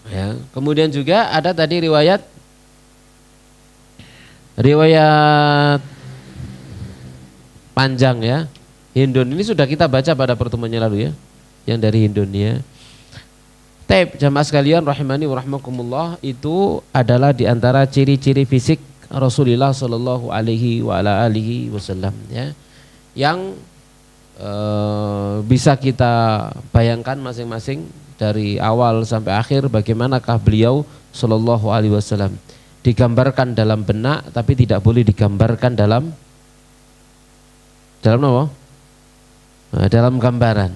Ya, kemudian juga ada tadi riwayat panjang, ya, Hindun. Ini sudah kita baca pada pertemuan yang lalu, ya, yang dari Hindun, ya. Taib jamaah sekalian rahimani wa rahmakumullah, itu adalah di antara ciri-ciri fisik Rasulullah sallallahu alaihi wa ala alihi wasallam, ya, yang bisa kita bayangkan masing-masing dari awal sampai akhir bagaimanakah beliau sallallahu alaihi wasallam. Digambarkan dalam benak tapi tidak boleh digambarkan dalam apa? Dalam gambaran,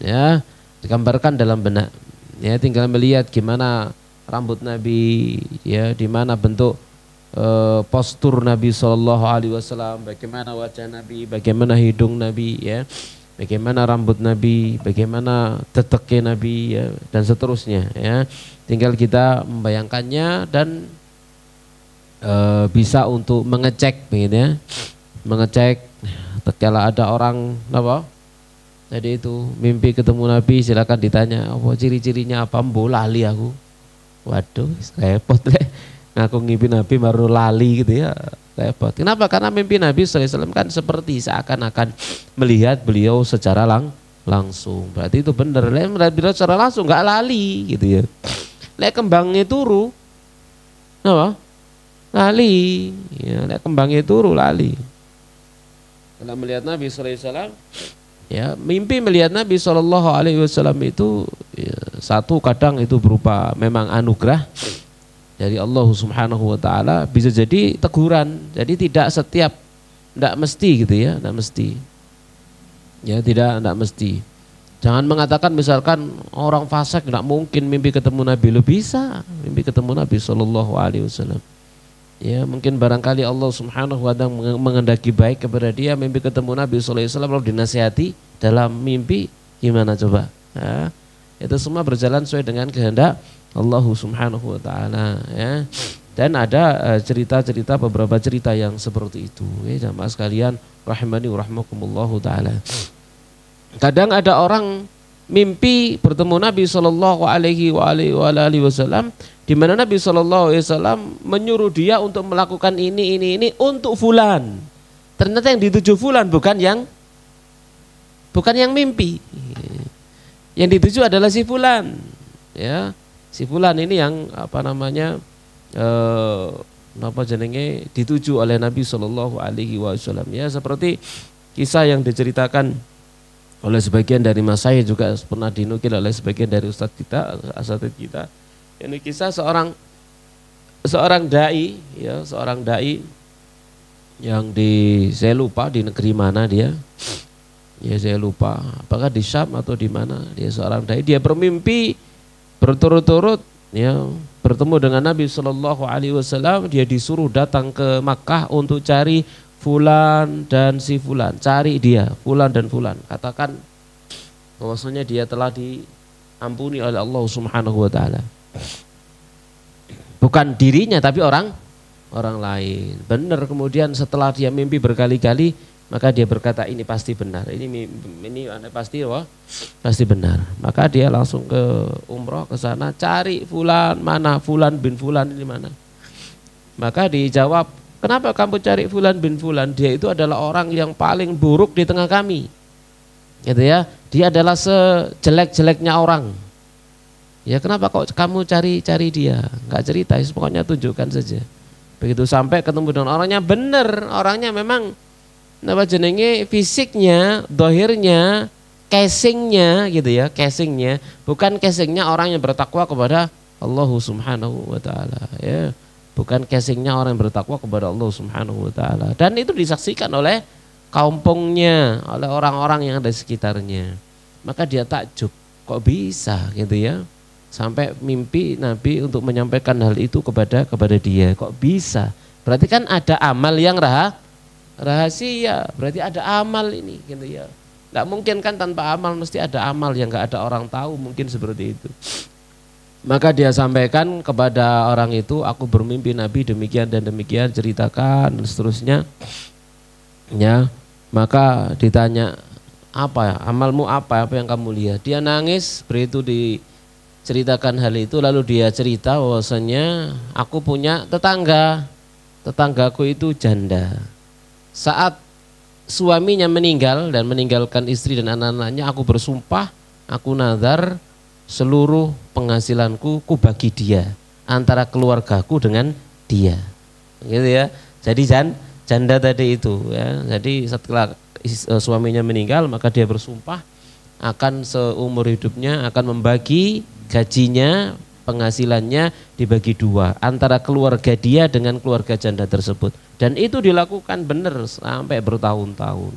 ya. Digambarkan dalam benak, ya, tinggal melihat gimana rambut Nabi, ya, di mana bentuk postur Nabi sallallahu alaihi wasallam, bagaimana wajah Nabi, bagaimana hidung Nabi, ya, bagaimana rambut Nabi, bagaimana teteknya Nabi, ya, dan seterusnya, ya. Tinggal kita membayangkannya dan bisa untuk mengecek, begitu, ya. Mengecek tatkala ada orang apa? Tadi itu mimpi ketemu Nabi, silakan ditanya, apa ciri-cirinya apa? Mbo lali aku. Waduh, repot deh. Ngaku ngimpi Nabi baru lali gitu, ya, repot. Kenapa? Karena mimpi Nabi sallallahu alaihi wasallam kan seperti seakan-akan melihat beliau secara langsung. Berarti itu benar. Melihat beliau secara langsung nggak lali gitu, ya. Lek kembangnya turu, apa? Lali. Ya, lek kembangnya turu lali. Kalau melihat Nabi sallallahu alaihi wasallam, ya, mimpi melihat Nabi sallallahu alaihi wasallam itu, ya, satu kadang itu berupa memang anugerah dari Allah Subhanahu wa taala, bisa jadi teguran. Jadi tidak mesti gitu, ya, tidak mesti. Ya, tidak mesti. Jangan mengatakan misalkan orang fasik tidak mungkin mimpi ketemu Nabi. Lo bisa mimpi ketemu Nabi sallallahu alaihi wasallam. Ya, mungkin barangkali Allah Subhanahu wa taala mengendaki baik kepada dia, mimpi ketemu Nabi sallallahu alaihi wasallam lalu dinasihati dalam mimpi, gimana coba? Ya, itu semua berjalan sesuai dengan kehendak Allah Subhanahu wa taala, ya. Dan ada cerita-cerita, beberapa cerita yang seperti itu, ya, jamaah sekalian rahimani wa rahmakumullahu taala. Kadang ada orang mimpi bertemu Nabi sallallahu alaihi wasallam, di mana Nabi sallallahu alaihi wasallam menyuruh dia untuk melakukan ini untuk fulan. Ternyata yang dituju fulan bukan yang bukan yang mimpi. Yang dituju adalah si fulan, ya. Si fulan ini yang apa namanya dituju oleh Nabi Shallallahu Alaihi Wasallam. Ya, seperti kisah yang diceritakan oleh sebagian dari masayikh, juga pernah dinukil oleh sebagian dari ustadz kita, asatidz kita. Ini kisah seorang dai, ya, seorang dai yang saya lupa di negeri mana dia. Ya, saya lupa, apakah di Syam atau di mana. Dia seorang dai, dia bermimpi berturut-turut, ya, bertemu dengan Nabi Shallallahu Alaihi Wasallam. Dia disuruh datang ke Makkah untuk cari fulan dan si fulan, cari dia fulan dan fulan, katakan bahwasanya dia telah diampuni oleh Allah Subhanahu Wa Taala. Bukan dirinya tapi orang lain. Benar. Kemudian setelah dia mimpi berkali-kali, maka dia berkata ini pasti benar, ini pasti benar. Maka dia langsung ke umroh ke sana, cari fulan, mana fulan bin fulan ini mana. Maka dijawab, kenapa kamu cari fulan bin fulan? Dia itu adalah orang yang paling buruk di tengah kami, gitu ya. Dia adalah sejelek-jeleknya orang. Ya, kenapa kok kamu cari dia? Enggak cerita, pokoknya tunjukkan saja. Begitu sampai ketemu dengan orangnya, benar orangnya memang fisiknya, dohirnya, casingnya gitu ya, casingnya bukan casingnya orang yang bertakwa kepada Allah Subhanahu Wa Taala, ya, bukan casingnya orang yang bertakwa kepada Allah Subhanahu Wa Taala. Dan itu disaksikan oleh kampungnya, oleh orang-orang yang ada di sekitarnya. Maka dia takjub, kok bisa gitu ya, sampai mimpi Nabi untuk menyampaikan hal itu kepada dia, kok bisa? Berarti kan ada amal yang rahasia, berarti ada amal ini gitu ya. Nggak mungkin kan tanpa amal, mesti ada amal yang nggak ada orang tahu, mungkin seperti itu. Maka dia sampaikan kepada orang itu, aku bermimpi Nabi demikian dan demikian, ceritakan dan seterusnya. Ya, maka ditanya, apa amalmu, apa yang kamu lihat? Dia nangis, begitu diceritakan hal itu, lalu dia cerita bahwasanya aku punya tetanggaku itu janda. Saat suaminya meninggal dan meninggalkan istri dan anak-anaknya, aku bersumpah, aku nazar seluruh penghasilanku ku bagi dia antara keluargaku dengan dia, gitu ya. Jadi janda tadi itu, ya. Jadi setelah suaminya meninggal, maka dia bersumpah akan seumur hidupnya akan membagi gajinya, penghasilannya dibagi dua antara keluarga dia dengan keluarga janda tersebut. Dan itu dilakukan benar sampai bertahun-tahun.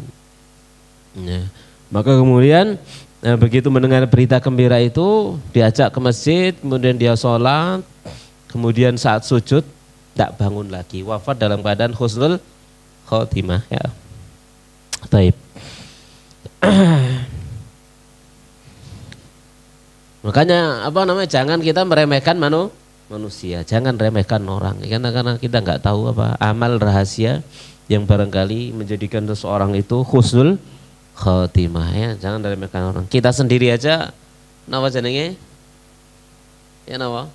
Ya. Maka kemudian begitu mendengar berita gembira itu, diajak ke masjid, kemudian dia sholat, kemudian saat sujud tidak bangun lagi, wafat dalam keadaan husnul khotimah. Ya. Taib. Makanya jangan kita meremehkan manusia, jangan remehkan orang, karena kita nggak tahu apa amal rahasia yang barangkali menjadikan seseorang itu husnul khotimah, ya. Jangan meremehkan orang. Kita sendiri aja napa jenenge? Ya napa?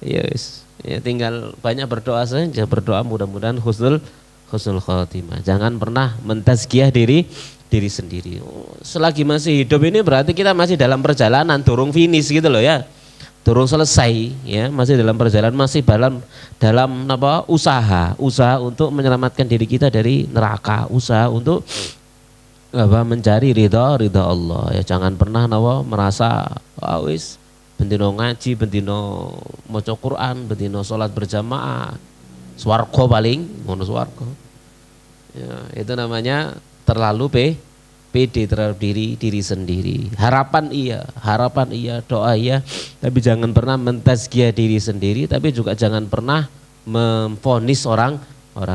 Yes. Ya, tinggal banyak berdoa saja, berdoa mudah-mudahan husnul khotimah. Jangan pernah mentazkiyah diri sendiri. Selagi masih hidup ini berarti kita masih dalam perjalanan, durung finish gitu loh ya. Durung selesai ya, masih dalam perjalanan, masih dalam usaha untuk menyelamatkan diri kita dari neraka, usaha untuk mencari ridha Allah. Ya, jangan pernah merasa wis bendino ngaji, bendino maca Quran, bendino salat berjamaah, swarga paling ngono swarga. Ya, itu namanya terlalu pede terhadap diri sendiri. Harapan iya, doa iya, tapi jangan pernah mentazkiyah diri sendiri, tapi juga jangan pernah memvonis orang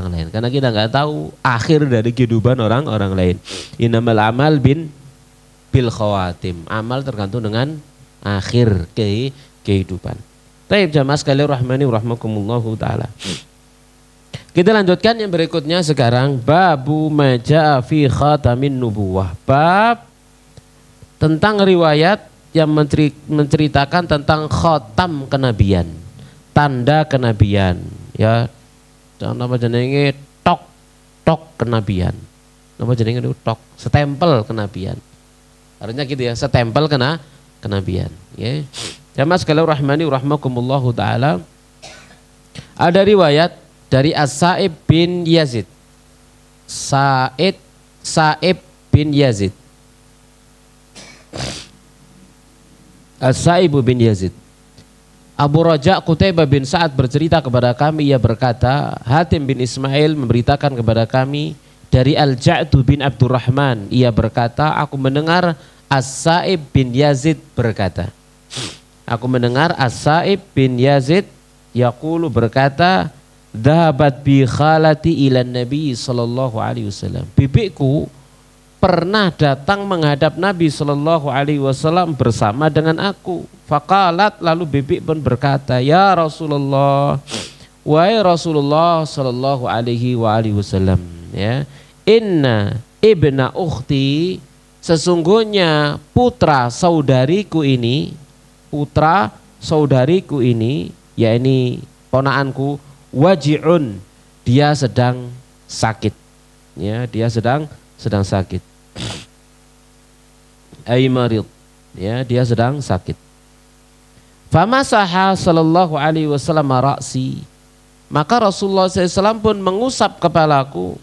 lain, karena kita nggak tahu akhir dari kehidupan orang lain. Innamal amal bil khawatim. Amal tergantung dengan akhir kehidupan. Baik jamaah sekalian rahmani rahmakumullahu taala. Kita lanjutkan yang berikutnya sekarang, babu maja fi khatamin nubuwah. Bab tentang riwayat yang menceritakan tentang khatam kenabian, tanda kenabian, ya. Jangan apa jenenge tok kenabian. napa jenenge niku tok, stempel kenabian. Artinya gitu ya, stempel kenabian, ya. Jamaah sekalian rahmani rahmakumullahu taala. Ada riwayat dari As-Sa'ib bin Yazid. Sa'ib bin Yazid. As-Sa'ib bin Yazid. Abu Raja Qutaibah bin Sa'ad bercerita kepada kami, ia berkata, Hatim bin Ismail memberitakan kepada kami dari Al-Ja'du bin Abdurrahman, ia berkata, aku mendengar As-Sa'ib bin Yazid berkata. Aku mendengar As-Sa'ib bin Yazid yaqulu berkata, dhahabat bi khalati ila Nabi sallallahu alaihi wasallam. Bibiku pernah datang menghadap Nabi sallallahu alaihi wasallam bersama dengan aku. Faqalat, lalu bibi pun berkata, ya Rasulullah, wahai Rasulullah sallallahu alaihi wasallam, ya, inna ibna ukhti, sesungguhnya putra saudariku ini, yakni ponaanku, waji'un, dia sedang sakit, ya, dia sedang sakit. Ay marid, ya, dia sedang sakit. Famasaha sallallahu alaihi wasallam ra'si, maka Rasulullah SAW pun mengusap kepalaku.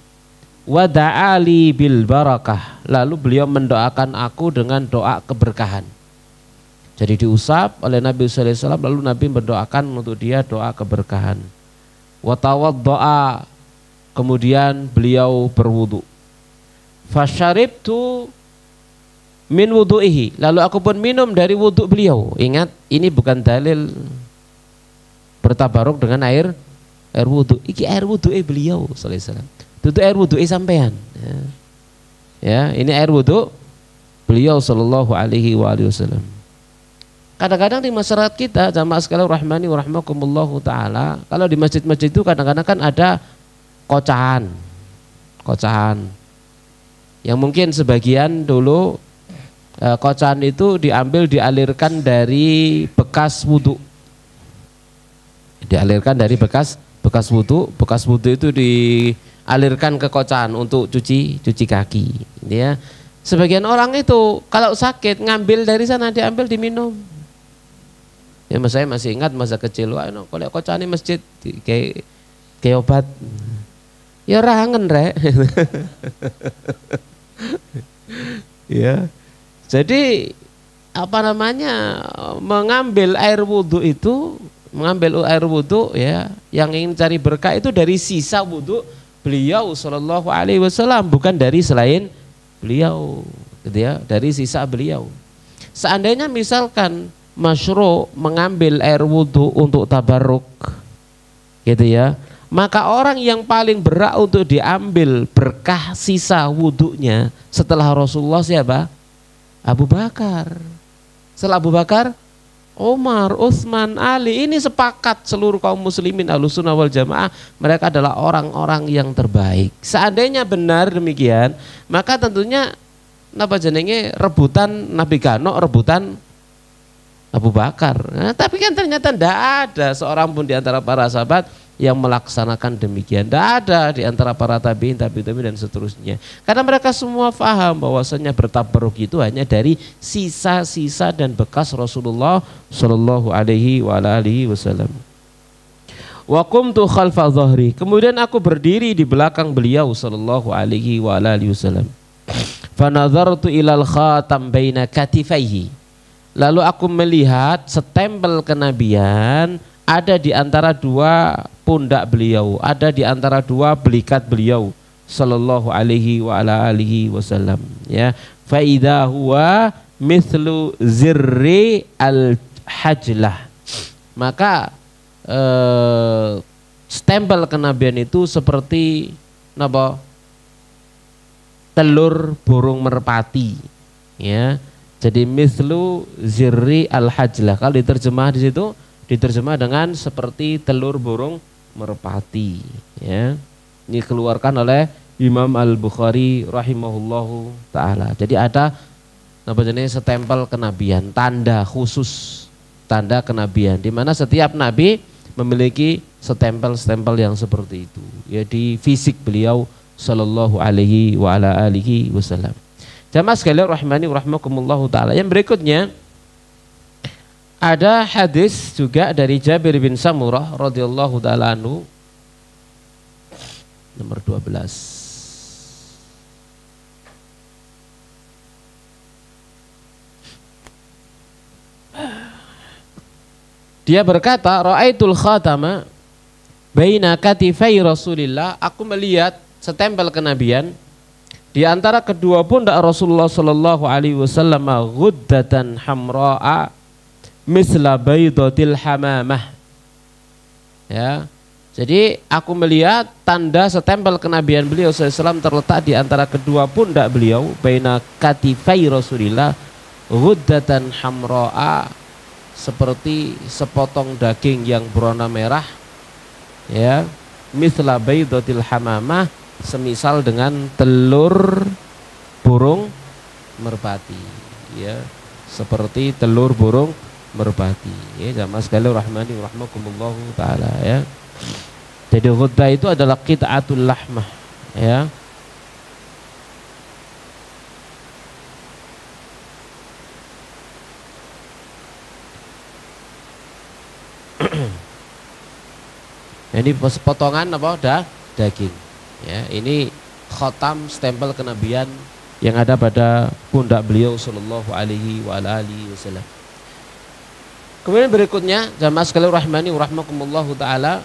Wa da'ali bil barakah, lalu beliau mendoakan aku dengan doa keberkahan. Jadi diusap oleh Nabi SAW, lalu Nabi mendoakan untuk dia doa keberkahan. Wa tawaddoa, kemudian beliau berwudu. Fasyaribtu min wudu'ihi, lalu aku pun minum dari wudu beliau. Ingat, ini bukan dalil bertabaruk dengan air wudu. Iki air wudu'i beliau SAW. Itu air wudu'i sampean. Ya, ini air wudu beliau sallallahu alaihi wasallam. Kadang-kadang di masyarakat kita, jamaah sekalian rahmani wa rahmakumullahu taala, kalau di masjid-masjid itu kadang-kadang kan ada kocahan. Yang mungkin sebagian dulu kocahan itu dialirkan dari bekas wudu. Dialirkan dari bekas wudu itu dialirkan ke kocahan untuk cuci kaki, ya. Sebagian orang itu kalau sakit ngambil dari sana, diambil diminum. Ya, saya masih ingat masa kecil, wah kalau kocane masjid kayak obat. Ya rangen rek. Ya. Jadi mengambil air wudu ya, yang ingin cari berkah itu dari sisa wudu beliau sallallahu alaihi wasallam, bukan dari selain beliau, gitu ya, dari sisa beliau. Seandainya misalkan masyru' mengambil air wudu untuk tabarruk, gitu ya, maka orang yang paling berhak untuk diambil berkah sisa wudunya setelah Rasulullah siapa? Abu Bakar. Setelah Abu Bakar, Umar, Utsman, Ali. Ini sepakat seluruh kaum muslimin Ahlussunnah wal Jamaah, mereka adalah orang-orang yang terbaik. Seandainya benar demikian, maka tentunya rebutan Nabi Gano, rebutan Abu Bakar. Nah, tapi kan ternyata tidak ada seorang pun di antara para sahabat yang melaksanakan demikian. Tidak ada di antara para tabi'in dan seterusnya. Karena mereka semua faham bahwasanya bertabarruk itu hanya dari sisa-sisa dan bekas Rasulullah Shallallahu alaihi wasallam. Wa qumtu khalfa dhahri, kemudian aku berdiri di belakang beliau Shallallahu alaihi wasallam. Fa nadhartu ilal khatam baina katifaihi, lalu aku melihat stempel kenabian ada di antara dua pundak beliau, ada di antara dua belikat beliau sallallahu alaihi wasallam, ya. Fa idza huwa mithlu zirri al-hajlah, maka stempel kenabian itu seperti telur burung merpati, ya. Jadi mithlu zirri al-hajlah, kalau diterjemah di situ diterjemah dengan seperti telur burung merpati, ya. Ini keluarkan oleh Imam Al-Bukhari rahimahullahu taala. Jadi ada stempel kenabian, tanda khusus, tanda kenabian, di mana setiap nabi memiliki stempel-stempel yang seperti itu, ya, di fisik beliau sallallahu alaihi wa ala alihi wasallam. Jamaah sekalian rahmani rahimakumullahu taala. Yang berikutnya ada hadis juga dari Jabir bin Samurah radhiyallahu taala anhu nomor 12. Dia berkata, ra'aitul khatama baina katifai Rasulillah, aku melihat setempel kenabian di antara kedua pundak Rasulullah sallallahu alaihi wasallam ghuddatan hamra'a misla baydatil hamamah. Ya. Jadi aku melihat tanda setempel kenabian beliau sallallahu alaihi wasallam terletak di antara kedua pundak beliau baina katifai Rasulillah ghuddatan hamra'a, seperti sepotong daging yang berwarna merah, ya, misla baydatil hamamah, semisal dengan telur burung merpati, ya, seperti telur burung merpati, ya. Jamaah sekalian rahmani rahimakumullahu taala, ya. Jadi ghuddah itu adalah qit'atul lahmah, ya. Ini potongan apa? Daging. Ya, ini khatam stempel kenabian yang ada pada pundak beliau sallallahu alaihi wa alihi wasallam. Kemudian berikutnya jamaah sekalian rahmani wa rahimakumullahu taala,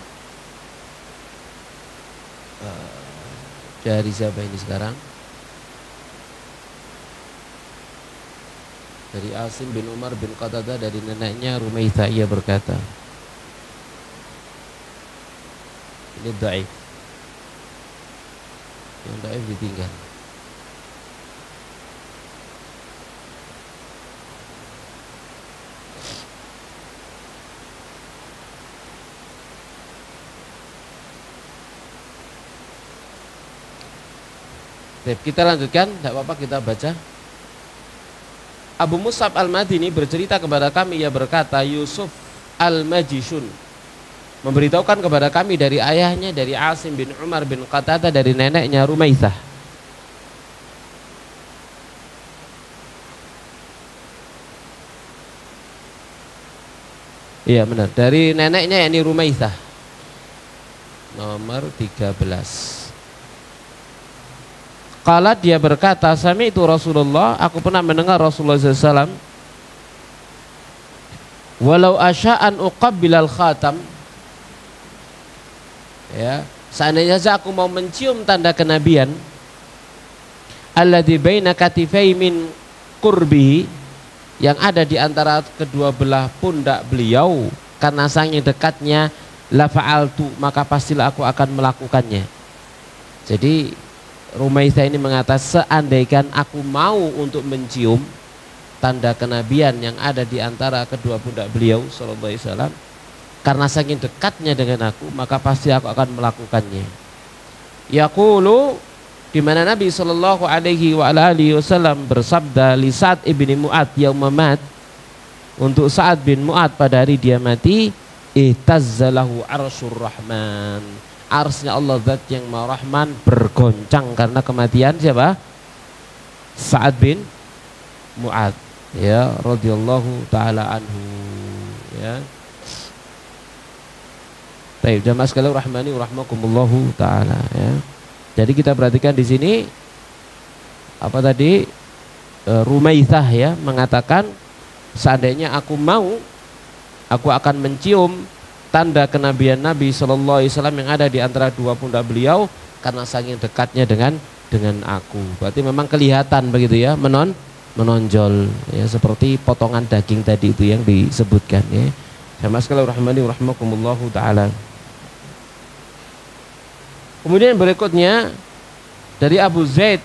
dari siapa ini sekarang? Dari Asim bin Umar bin Qatadah, dari neneknya Rumaitsah, ia berkata, ini dhaif, yang dhaif ditinggal. Kita lanjutkan, tidak apa-apa, kita baca. Abu Mus'ab al-Madini bercerita kepada kami, ia berkata, Yusuf al-Majishun memberitahukan kepada kami dari ayahnya, dari Asim bin Umar bin Qatadah, dari neneknya Rumaitsah. Iya benar, dari neneknya yakni Rumaitsah. Nomor 13. Qala, dia berkata, sami'tu Rasulullah, aku pernah mendengar Rasulullah SAW, walau asya'an uqabbilal khatam, ya, seandainya saja aku mau mencium tanda kenabian, alladzi baina katifai min qurbihi, yang ada di antara kedua belah pundak beliau, karena saking dekatnya, la fa'altu, maka pastilah aku akan melakukannya. Jadi Rumaitsah ini mengatakan, seandainya aku mau untuk mencium tanda kenabian yang ada di antara kedua pundak beliau sallallahu alaihi wasallam, karena saking dekatnya dengan aku, maka pasti aku akan melakukannya. Yaqulu, di mana Nabi sallallahu alaihi wasallam bersabda, li Sa'ad ibni Mu'ad yauma mat, untuk Sa'ad bin Mu'ad pada hari dia mati, ihtazzalahu arsyur rahman, arsnya Allah zat yang maha rahman bergoncang karena kematian siapa? Sa'ad bin Mu'ad, ya, radhiyallahu taala anhu, ya. Baik, jamaah sekalian rahmani rahimakumullahu taala, ya. Jadi kita perhatikan di sini apa tadi, Rumaitsah, ya, mengatakan seandainya aku mau, aku akan mencium tanda kenabian Nabi sallallahu alaihi wasallam yang ada di antara dua pundak beliau, karena saking dekatnya dengan aku. Berarti memang kelihatan begitu, ya, menonjol, ya, seperti potongan daging tadi itu yang disebutkan, ya. Jamaah sekalian rahmani rahimakumullahu taala. Kemudian berikutnya dari Abu Zaid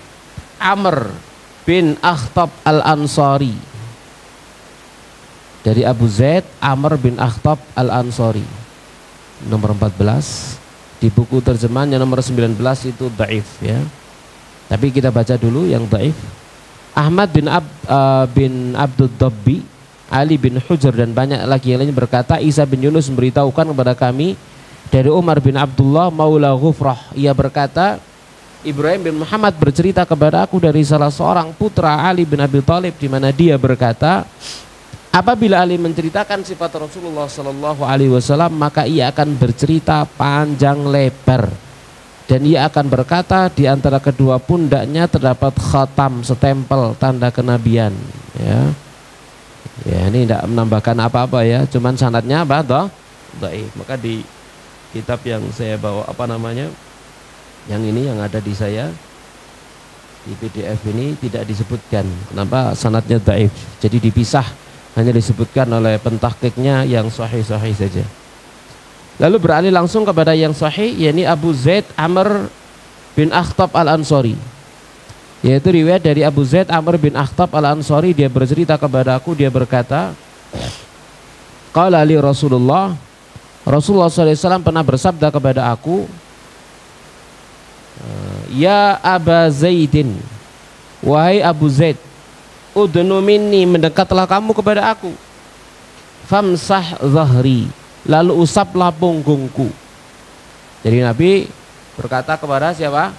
Amr bin Akhtab al-Ansari, dari Abu Zaid Amr bin Akhtab al-Ansari, nomor 14 di buku terjemahannya nomor 19 itu dhaif, ya. Tapi kita baca dulu yang dhaif. Ahmad bin Abdul Dabbi, Ali bin Hujr dan banyak lagi yang lainnya berkata, Isa bin Yunus memberitahukan kepada kami dari Umar bin Abdullah maula Ghufrah, ia berkata, Ibrahim bin Muhammad bercerita kepada aku dari salah seorang putra Ali bin Abi Thalib, di mana dia berkata, apabila Ali menceritakan sifat Rasulullah Shallallahu Alaihi Wasallam, maka ia akan bercerita panjang lebar, dan ia akan berkata di antara kedua pundaknya terdapat khatam, setempel tanda kenabian. Ya, ini tidak menambahkan apa-apa ya, cuman sanadnya apa? Dhaif. Maka di kitab yang saya bawa yang ini yang ada di saya di PDF ini tidak disebutkan. Kenapa? Sanadnya dhaif. Jadi dipisah, hanya disebutkan oleh pentahqiqnya yang sahih-sahih saja. Lalu beralih langsung kepada yang sahih, yakni Abu Zaid Amr bin Akhtab Al-Ansari. Yaitu riwayat dari Abu Zaid Amr bin Akhtab Al-Ansari, dia bercerita kepada aku, dia berkata, qala li Rasulullah SAW pernah bersabda kepada aku, ya Aba Zaidin, wahai Abu Zaid, udnu minni, mendekatlah kamu kepada aku, famsah zahri, lalu usaplah punggungku. Jadi Nabi berkata kepada siapa?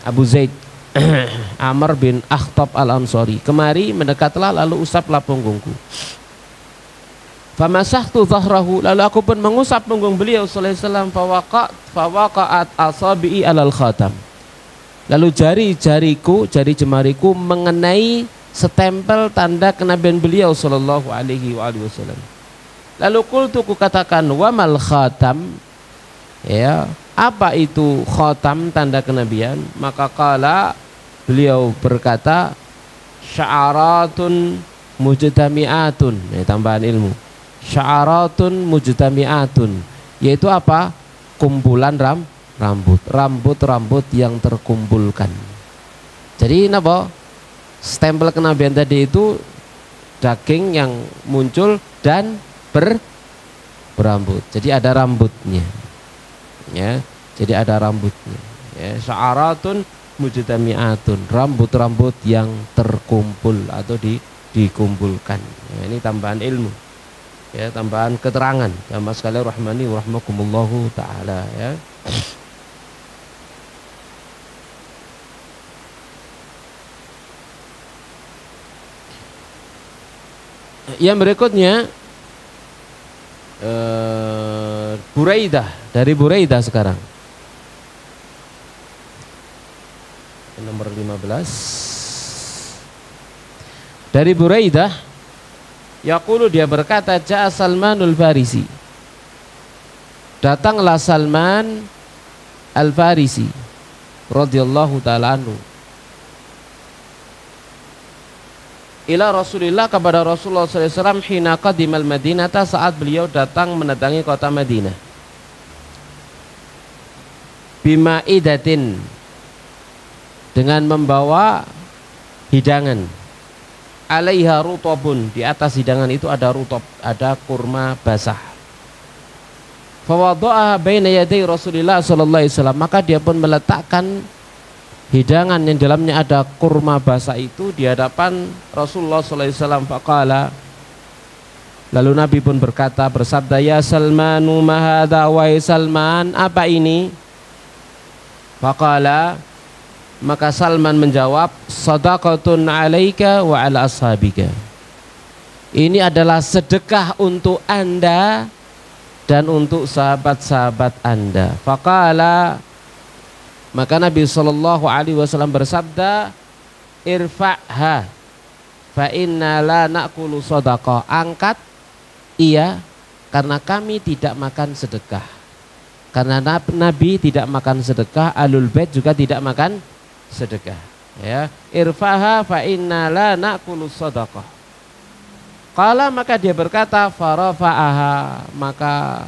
Abu Zaid Amr bin Akhtab Al-Ansari, kemari mendekatlah lalu usaplah punggungku. Famasahtu zahrahu, lalu aku pun mengusap punggung beliau sallallahu alaihi wasallam, fawaqa'at asabi'i alal khatam. Lalu jari jemariku mengenai setempel tanda kenabian beliau sallallahu alaihi wasallam. Lalu qultu, ku katakan, wa mal khatam, ya, apa itu khatam, tanda kenabian? Maka qala, beliau berkata, sya'aratun mujtami'atun, ya, tambahan ilmu. Sya'aratun mujtami'atun, yaitu apa? Kumpulan rambut yang terkumpulkan. Jadi napa? Stempel kenabian tadi itu daging yang muncul dan berambut. Jadi ada rambutnya. Ya, jadi ada rambutnya. Ya, sya'aratun mujtami'atun, rambut-rambut yang terkumpul atau dikumpulkan. Ya, ini tambahan ilmu. Ya, tambahan keterangan. Jamaah sekalian rahmani wa rahmakumullahu taala, ya. Yang berikutnya Buraidah, dari Buraidah sekarang. Nomor 15. Dari Buraidah, yaqulu, dia berkata, ja'a Salmanul Farisi, datanglah Salman Al-Farisi radhiyallahu ta'ala anhu, ila Rasulillah, kepada Rasulullah SAW, hina qadimal Madinata, saat beliau datang mendatangi kota Madinah, bima'idatin, dengan membawa hidangan, alaiha rutobun, di atas hidangan itu ada rutob, ada kurma basah. Fawadha'a baina yaday Rasulillah sallallahu alaihi wasallam, maka dia pun meletakkan hidangan yang dalamnya ada kurma basah itu di hadapan Rasulullah sallallahu alaihi wasallam. Faqala, lalu Nabi pun berkata, bersabda, ya Salmanu ma hadza, wahai Salman, apa ini? Faqala, maka Salman menjawab, sadaqatun alaika wa ala ashabika, ini adalah sedekah untuk Anda dan untuk sahabat-sahabat Anda. Faqala, maka Nabi sallallahu alaihi wasallam bersabda, irfa'ha fa inna la na'kulu sadaqah, angkat ia, karena kami tidak makan sedekah. Karena Nabi tidak makan sedekah, Ahlul Bait juga tidak makan sedekah. Ya, irfaha fa inna la na'kulu sadaqah. Qala, maka dia berkata, farafa'aha, maka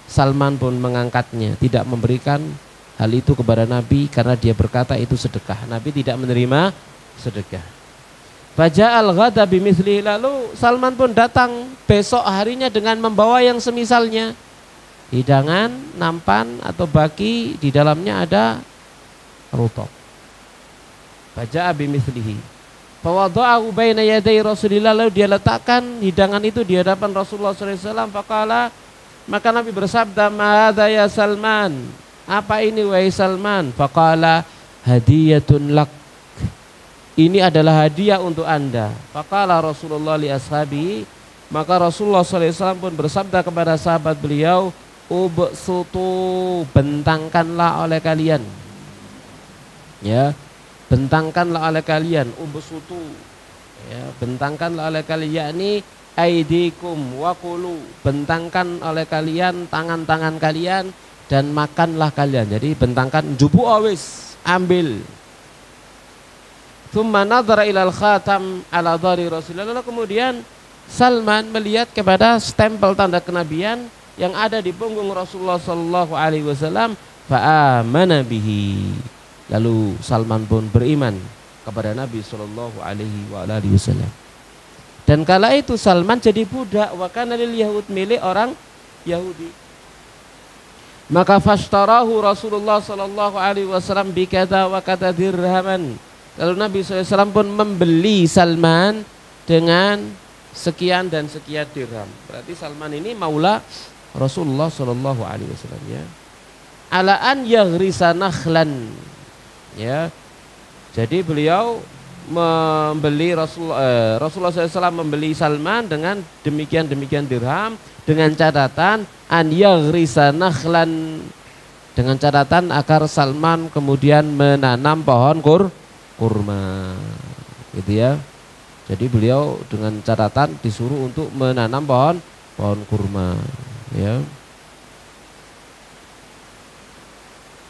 Salman pun mengangkatnya, tidak memberikan hal itu kepada Nabi karena dia berkata itu sedekah. Nabi tidak menerima sedekah. Faja'al ghada bimithli, lalu Salman pun datang besok harinya dengan membawa yang semisalnya, hidangan, nampan atau baki, di dalamnya ada rutab. Faja'a bimithlihi fawadha'ahu baina yaday Rasulillah, lalu dia letakkan hidangan itu di hadapan Rasulullah SAW. Faqala, maka Nabi bersabda, ma hadza ya Salman, Apa ini wahai Salman? Faqala hadiyatun lak. Ini adalah hadiah untuk Anda. Faqala Rasulullah li ashabi, maka Rasulullah SAW pun bersabda kepada sahabat beliau, ubsutu, bentangkanlah oleh kalian. Ya, bentangkanlah oleh kalian, ubsutu. Ya, bentangkanlah oleh kalian, yakni aidikum wakulu, bentangkan oleh kalian tangan-tangan kalian dan makanlah kalian. Jadi bentangkan, jubu awis, ambil. Tsumma nadhara ilal khatam ala dhari Rasulullah. Lalu kemudian Salman melihat kepada stempel tanda kenabian yang ada di punggung Rasulullah sallallahu alaihi wasallam, fa amana bihi. Lalu Salman pun beriman kepada Nabi sallallahu alaihi wasallam. Dan kala itu Salman jadi budak, wa kana lil yahud, milik orang Yahudi. Maka fashtarahu Rasulullah sallallahu alaihi wasallam bi kadza wa kadza dirhaman. Lalu Nabi SAW pun membeli Salman dengan sekian dan sekian dirham. Berarti Salman ini maula Rasulullah Sallallahu Alaihi Wasallam, ya. Ala an yaghrisa nakhlan, ya. Jadi beliau membeli Rasulullah SAW membeli Salman dengan demikian dirham, dengan catatan an yaghrisa nakhlan, dengan catatan agar Salman kemudian menanam pohon kurma, gitu ya. Jadi beliau dengan catatan disuruh untuk menanam pohon kurma, ya.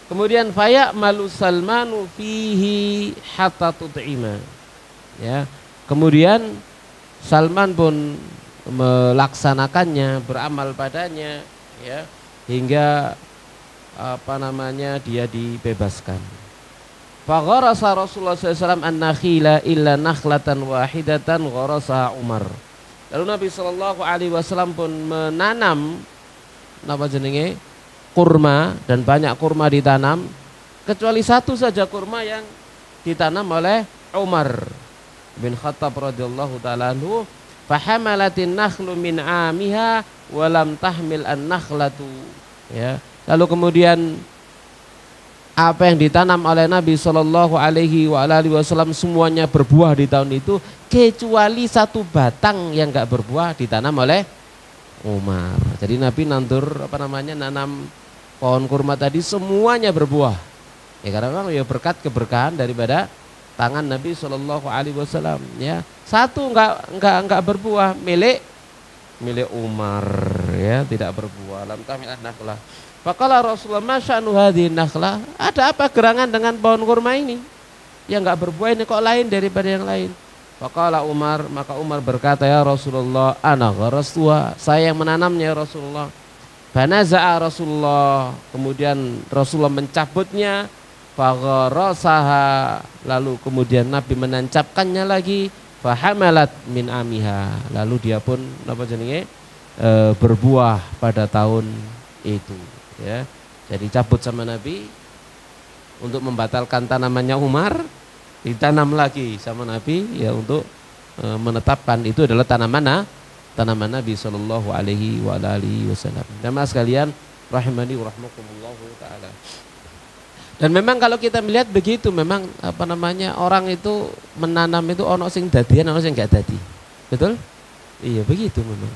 Kemudian faya malu Salmanu fihi hatta tut'ima, ya. Kemudian Salman pun melaksanakannya, beramal padanya, ya, hingga dia dibebaskan. Fagharasa Rasulullah SAW an-nakhila illa nakhlatan wahidatan gharasa Umar. Lalu Nabi SAW pun menanam kurma, dan banyak kurma ditanam, kecuali satu saja kurma yang ditanam oleh Umar bin Khattab radhiyallahu ta'ala anhu. Fahamalatin nakhlu min amiha walam tahmil an-nakhlatu, ya. Lalu kemudian apa yang ditanam oleh Nabi Shallallahu Alaihi Wasallam semuanya berbuah di tahun itu, kecuali satu batang yang enggak berbuah ditanam oleh Umar. Jadi Nabi nanam pohon kurma tadi semuanya berbuah. Ya karena memang ya berkat keberkahan daripada tangan Nabi Shallallahu Alaihi Wasallam. Ya, satu enggak berbuah milik Umar, ya, tidak berbuah. Lam tahmil an-nakhlah. Faqala Rasulullah masya'nu hadhihi nakhlah, ada apa gerangan dengan pohon kurma ini yang enggak berbuah ini, kok lain daripada yang lain? Faqala Umar, maka Umar berkata, ya Rasulullah, ana gharastuha, saya yang menanamnya ya Rasulullah. Fanaza'a Rasulullah, kemudian Rasulullah mencabutnya, fagharasaha, lalu kemudian Nabi menancapkannya lagi, fahamalat min amiha, lalu dia pun berbuah pada tahun itu. Ya, jadi cabut sama Nabi untuk membatalkan tanamannya Umar, ditanam lagi sama Nabi, ya, untuk menetapkan itu adalah tanaman Nabi Shallallahu Alaihi Wasallam. Jamaah sekalian rahimani wa rahmakumullahu taala. Dan memang kalau kita melihat begitu, memang orang itu menanam itu ono sing dadian, ono sing gak dadi. Betul? Iya begitu memang.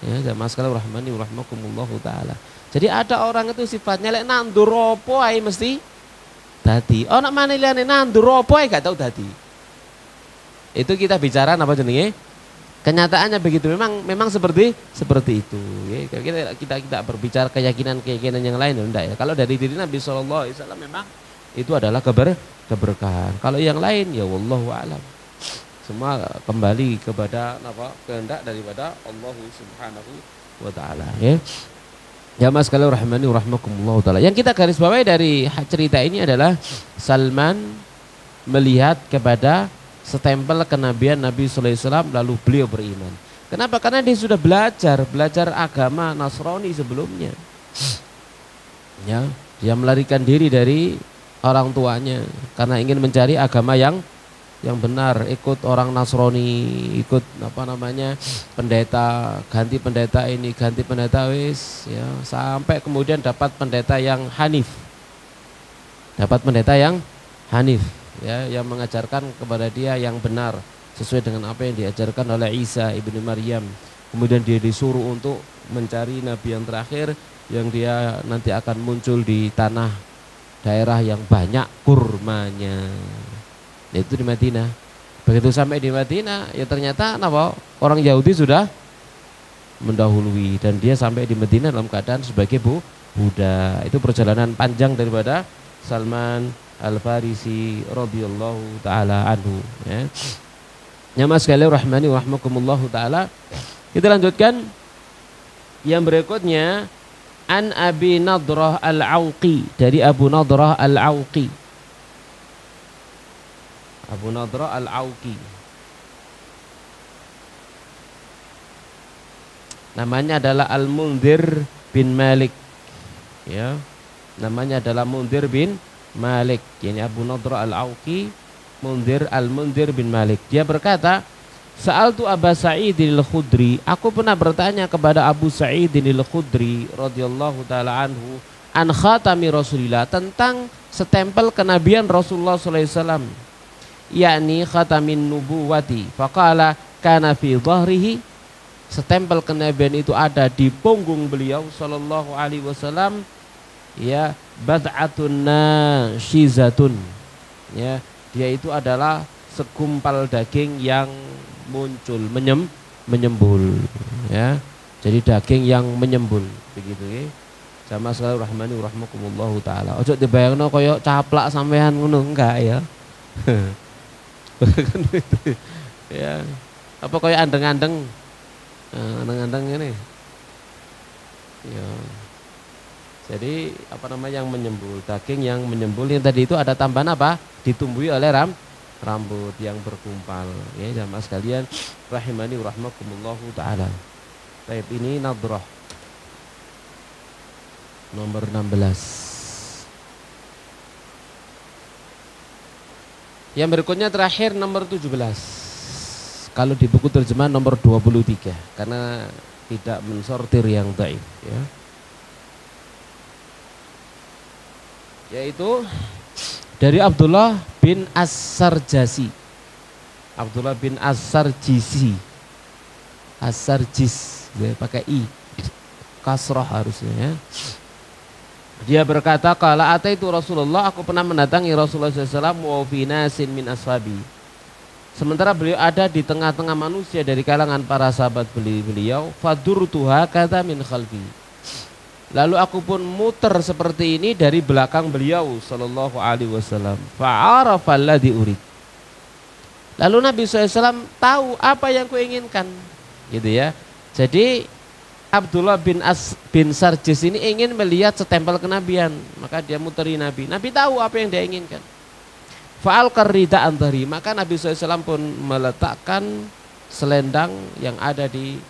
Ya, jamaah sekalian rahimani wa rahmakumullahu taala. Jadi ada orang itu sifatnya lek nandur opo ae mesti dadi. Ana maneh liyane nandur opo ae gak tau dadi. Itu kita bicara kenyataannya begitu. Memang seperti itu. Ya, kita berbicara keyakinan yang lain, enggak ya. Kalau dari diri Nabi sallallahu alaihi wasallam memang itu adalah keberkahan. Kalau yang lain ya wallahu a'lam. Semua kembali kepada kehendak daripada Allah Subhanahu wa taala, ya. Ya mas sekalian rahimani wa rahmakumullah taala. Yang kita garis bawahi dari cerita ini adalah Salman melihat kepada stempel kenabian Nabi sallallahu alaihi wasallam, lalu beliau beriman. Kenapa? Karena dia sudah belajar agama Nasrani sebelumnya. Ya, dia melarikan diri dari orang tuanya karena ingin mencari agama yang benar, ikut orang Nasrani, ikut pendeta, ganti pendeta ini, ganti pendeta wis, ya, sampai kemudian dapat pendeta yang hanif, dapat pendeta yang hanif, ya, yang mengajarkan kepada dia yang benar sesuai dengan apa yang diajarkan oleh Isa ibnu Maryam. Kemudian dia disuruh untuk mencari nabi yang terakhir yang dia nanti akan muncul di tanah daerah yang banyak kurmanya, yaitu di Madinah. Begitu sampai di Madinah, ya ternyata orang Yahudi sudah mendahului dan dia sampai di Madinah dalam keadaan sebagai budak. Itu perjalanan panjang daripada Salman Al-Farisi radhiyallahu taala anhu, ya. Jamaah sekalian rahmani wa rahmakumullah taala. Kita lanjutkan yang berikutnya, an Abi Nadrah Al-Auqi, dari Abu Nadrah Al-Auqi. Abu Nadrah Al-Auqi. Namanya adalah Al-Mundhir bin Malik. Ya. Namanya adalah Mundhir bin Malik. Yani Abu Nadrah Al-Auqi, Al-Mundhir bin Malik. Dia berkata, Sa'altu Aba Sa'idin Al-Khudri, aku pernah bertanya kepada Abu Sa'idin Al-Khudri radhiyallahu taala anhu, an khatami Rasulillah, tentang setempel kenabian Rasulullah sallallahu alaihi wasallam, yakni khatamin nubuwati. Faqala kana fi dhahrihi, setempel kenabian itu ada di punggung beliau sallallahu alaihi wasallam, ya, bad'atun nashizatun, ya, dia itu adalah segumpal daging yang muncul menyembul, ya, jadi daging yang menyembul begitu, ya. Sama sekali rahmani rahmakumullahu taala. Ojo dibayangno koyo caplak sampean ngono, enggak ya. Ya, apa koyo andeng-andeng, andeng-andeng ini, ya. Jadi apa namanya, yang menyembul, daging yang menyembul, yang tadi itu ada tambahan apa, ditumbuhi oleh rambut yang berkumpal, ya jamaah sekalian rahimani rahmakumullahu taala. Baik, ini Nadrah nomor 16. Yang berikutnya terakhir nomor 17. Kalau di buku terjemahan nomor 23 karena tidak mensortir yang dhaif, ya. Yaitu dari Abdullah bin As-Sarjasi. Abdullah bin As-Sarjisi. As-Sarjis, ya, pakai i. Kasrah harusnya, ya. Dia berkata, qala ataitu Rasulullah, aku pernah mendatangi Rasulullah SAW wa fi nasin min ashabi. Sementara beliau ada di tengah-tengah manusia dari kalangan para sahabat beliau, fadurtuha kata min khalfi. Lalu aku pun muter seperti ini dari belakang beliau sallallahu alaihi wasallam. Fa'arafa alladhi urid. Lalu Nabi SAW tahu apa yang kuinginkan, gitu ya. Jadi Abdullah bin Sarjis ini ingin melihat setempel kenabian, maka dia muteri Nabi. Nabi tahu apa yang dia inginkan. Fa'al karrida antari, maka Nabi SAW pun meletakkan selendang yang ada di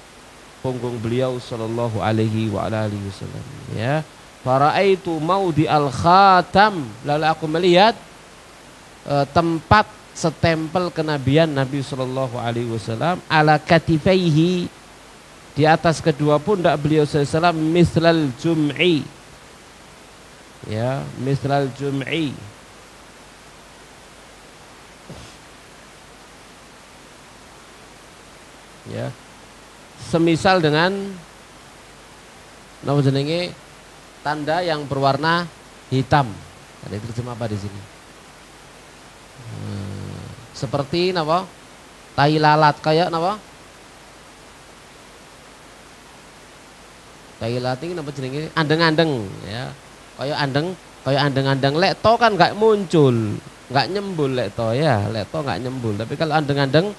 punggung beliau sallallahu alaihi wa alihi wasallam, ya. Faraitu maudi al-khatam, lalu aku melihat tempat setempel kenabian Nabi sallallahu alaihi wasallam, ala katifaihi, di atas kedua pundak beliau sallallahu alaihi wasallam, mislal jum'i, ya, mislal jum'i, ya, semisal dengan nama jenenge tanda yang berwarna hitam. Ada terjemah apa di sini? Seperti napa? Tai lalat, kayak napa? Tai lalat ini napa jenenge? Andeng-andeng, ya. Kayak andeng-andeng. Lek to kan enggak muncul, enggak nyembul lek to, ya. Lek to enggak nyembul, tapi kalau andeng-andeng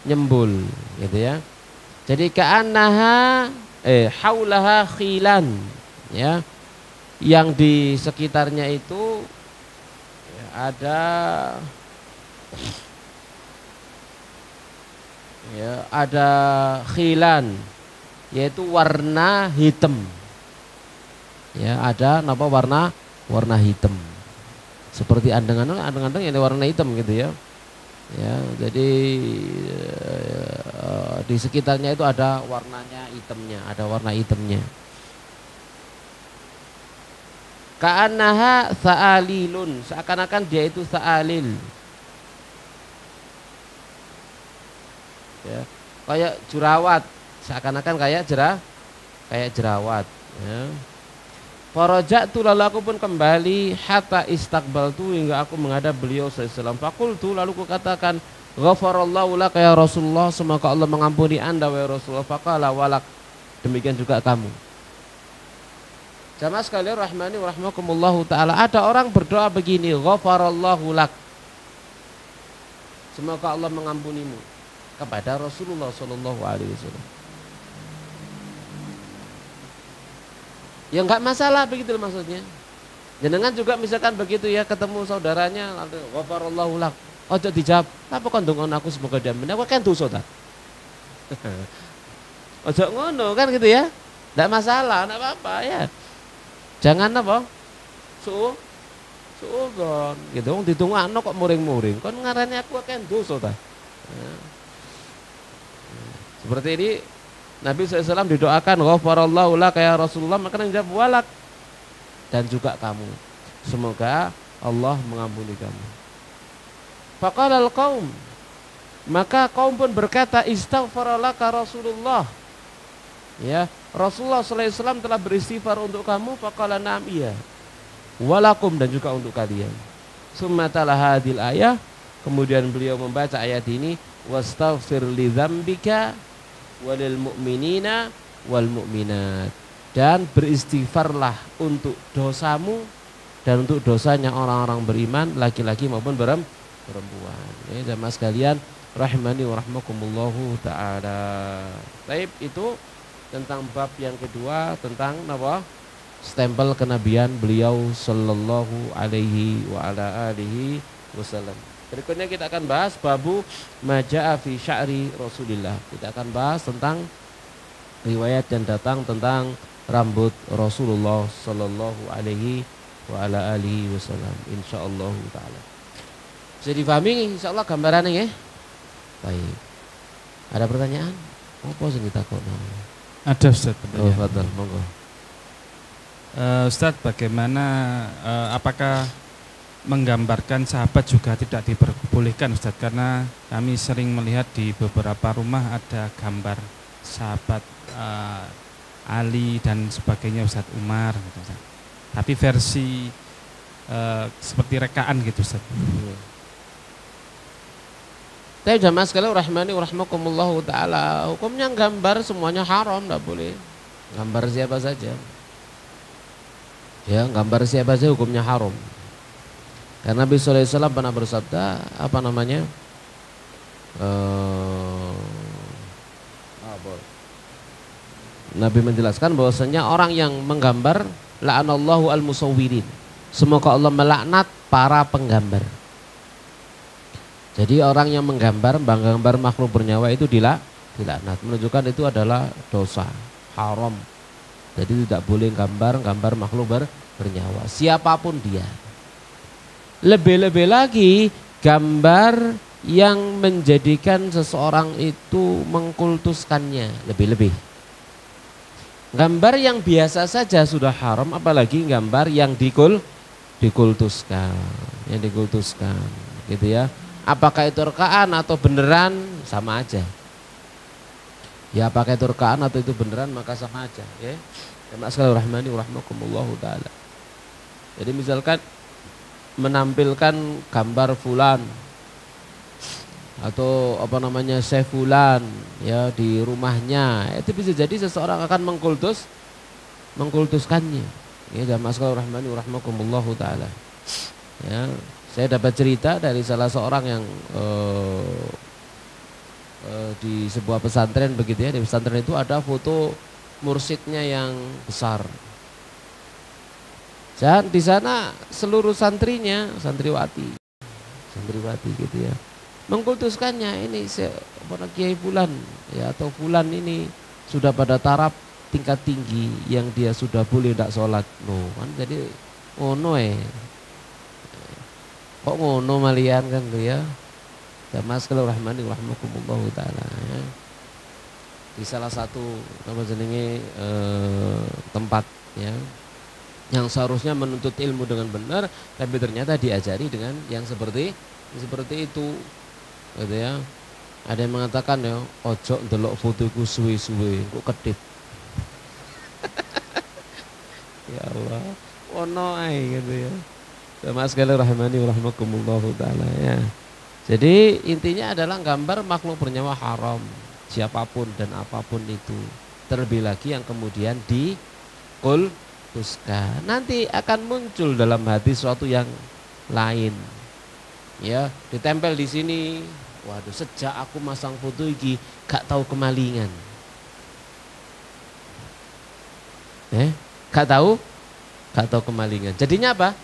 nyembul, gitu ya. Jadi ka'annaha haulaha khilan, ya, yang di sekitarnya itu, ya, ada khilan, yaitu warna hitam, ya, ada apa, warna hitam, seperti andeng-andeng yang warna hitam, gitu ya. Ya, jadi di sekitarnya itu ada warnanya hitamnya, ada warna hitamnya. Ka'annaha sa'alilun, seakan-akan dia itu sa'alil. Ya, kayak jerawat, seakan-akan kayak jerawat. Ya. Faraja'tu, lalu aku pun kembali, hatta istaqbaltu, hingga aku menghadap beliau sallallahu alaihi wasallam. Faqultu, lalu aku katakan, ghafarallahu laka ya Rasulullah, semoga Allah mengampuni Anda wahai Rasulullah. Faqala walak, demikian juga kamu. Jamaah sekalian rahmani wa rahmakumullahu taala, ada orang berdoa begini, ghafarallahu lak, semoga Allah mengampunimu, kepada Rasulullah sallallahu alaihi wasallam. Ya enggak masalah begitu maksudnya. Jenengan juga misalkan begitu ya, ketemu saudaranya lalu ghafarallahu lak, ojo dijawab, apa kon ndongon aku semoga diampuni, aku kan dosa ta. Ojo ngono kan gitu ya. Enggak masalah, enggak apa-apa ya. Jangan apa? Suudzon gitu, wong ditungakno kok muring-muring. Kon ngarani aku kan dosa ta. Ya. Seperti ini Nabi SAW didoakan ghafarallahu laka ya Rasulullah, maka yang jawab walak, dan juga kamu, semoga Allah mengampuni kamu. Faqala al-qaum, maka kaum pun berkata, istaghfaralaka Rasulullah, ya Rasulullah SAW telah beristighfar untuk kamu. Faqala na'am, iya, walakum, dan juga untuk kalian. Summa tala hadil ayah, kemudian beliau membaca ayat ini, wastaghfir li dzambika walil mu'minina wal mu'minat, dan beristighfarlah untuk dosamu dan untuk dosanya orang-orang beriman, laki-laki maupun perempuan. Ya, jamaah sekalian rahimani wa rahmakumullahu taala. Baik, itu tentang bab yang kedua, tentang apa? Stempel kenabian beliau sallallahu alaihi wa ala alihi wasallam. Berikutnya kita akan bahas babu maja'a fi sya'ri Rasulillah. Kita akan bahas tentang riwayat yang datang tentang rambut Rasulullah sallallahu alaihi wa ala alihi wasallam, insyaallah taala. Bisa difahami insyaallah gambarannya ya. Baik. Ada pertanyaan? Apa sing ditakokno? Ada Ustaz pertanyaan. Oh, fadhal, monggo. Ustaz, bagaimana apakah menggambarkan sahabat juga tidak diperbolehkan Ustaz, karena kami sering melihat di beberapa rumah ada gambar sahabat Ali dan sebagainya, Ustaz, Umar gitu, Ustaz. Tapi versi seperti rekaan gitu, Ustaz. Tapi jamaah sekalian rahmani wa rahmakumullahu taala, hukumnya gambar semuanya haram, tidak boleh. Gambar siapa saja. Ya, gambar siapa saja hukumnya haram. Karena Nabi sallallahu alaihi wasallam pernah bersabda, apa namanya? Nabi menjelaskan bahwasanya orang yang menggambar, la'anallahu al-musawwirin, semoga Allah melaknat para penggambar. Jadi orang yang menggambar makhluk bernyawa itu dilaknat, menunjukkan itu adalah dosa, haram. Jadi tidak boleh gambar makhluk bernyawa, siapapun dia. Lebih-lebih lagi gambar yang menjadikan seseorang itu mengkultuskannya, lebih-lebih. Gambar yang biasa saja sudah haram, apalagi gambar yang dikultuskan, gitu ya. Apakah itu rekaan atau beneran, sama aja. Ya, apakah itu rekaan atau itu beneran, maka sama aja, ya. Jamaah sekalian rahmani wa rahmakumullahu taala. Jadi misalkan menampilkan gambar fulan atau apa namanya Syekh fulan ya di rumahnya, itu bisa jadi seseorang akan mengkultuskannya. Ya, jamaah sekalian rahmani wa rahmakumullahu taala. Ya, saya dapat cerita dari salah seorang yang di sebuah pesantren begitu ya. Di pesantren itu ada foto mursyidnya yang besar. Dan di sana seluruh santriwati gitu ya, mengkultuskannya. Ini Kiai Fulan ya, atau Fulan ini sudah pada taraf tingkat tinggi yang dia sudah boleh tidak sholat. Loh kan, jadi ngono kok ngono malian kan tuh ya. Jamaah sekalian rahmani wa rahmakumullahu taala ya. Di salah satu nama jenenge tempat ya, yang seharusnya menuntut ilmu dengan benar, tapi ternyata diajari dengan yang seperti itu, gitu ya. Ada yang mengatakan ya, ojo ndelok fotoku suwe-suwe, kok kedip. Ya Allah, ono ae gitu ya. Sama sekali rahimani wa rahmakumullah taala ya. Jadi intinya adalah gambar makhluk bernyawa haram, siapapun dan apapun itu. Terlebih lagi yang kemudian dikultuskan, nanti akan muncul dalam hati sesuatu yang lain. Ya, ditempel di sini. Waduh, sejak aku masang foto iki gak tahu kemalingan. Gak tahu kemalingan. Jadinya apa?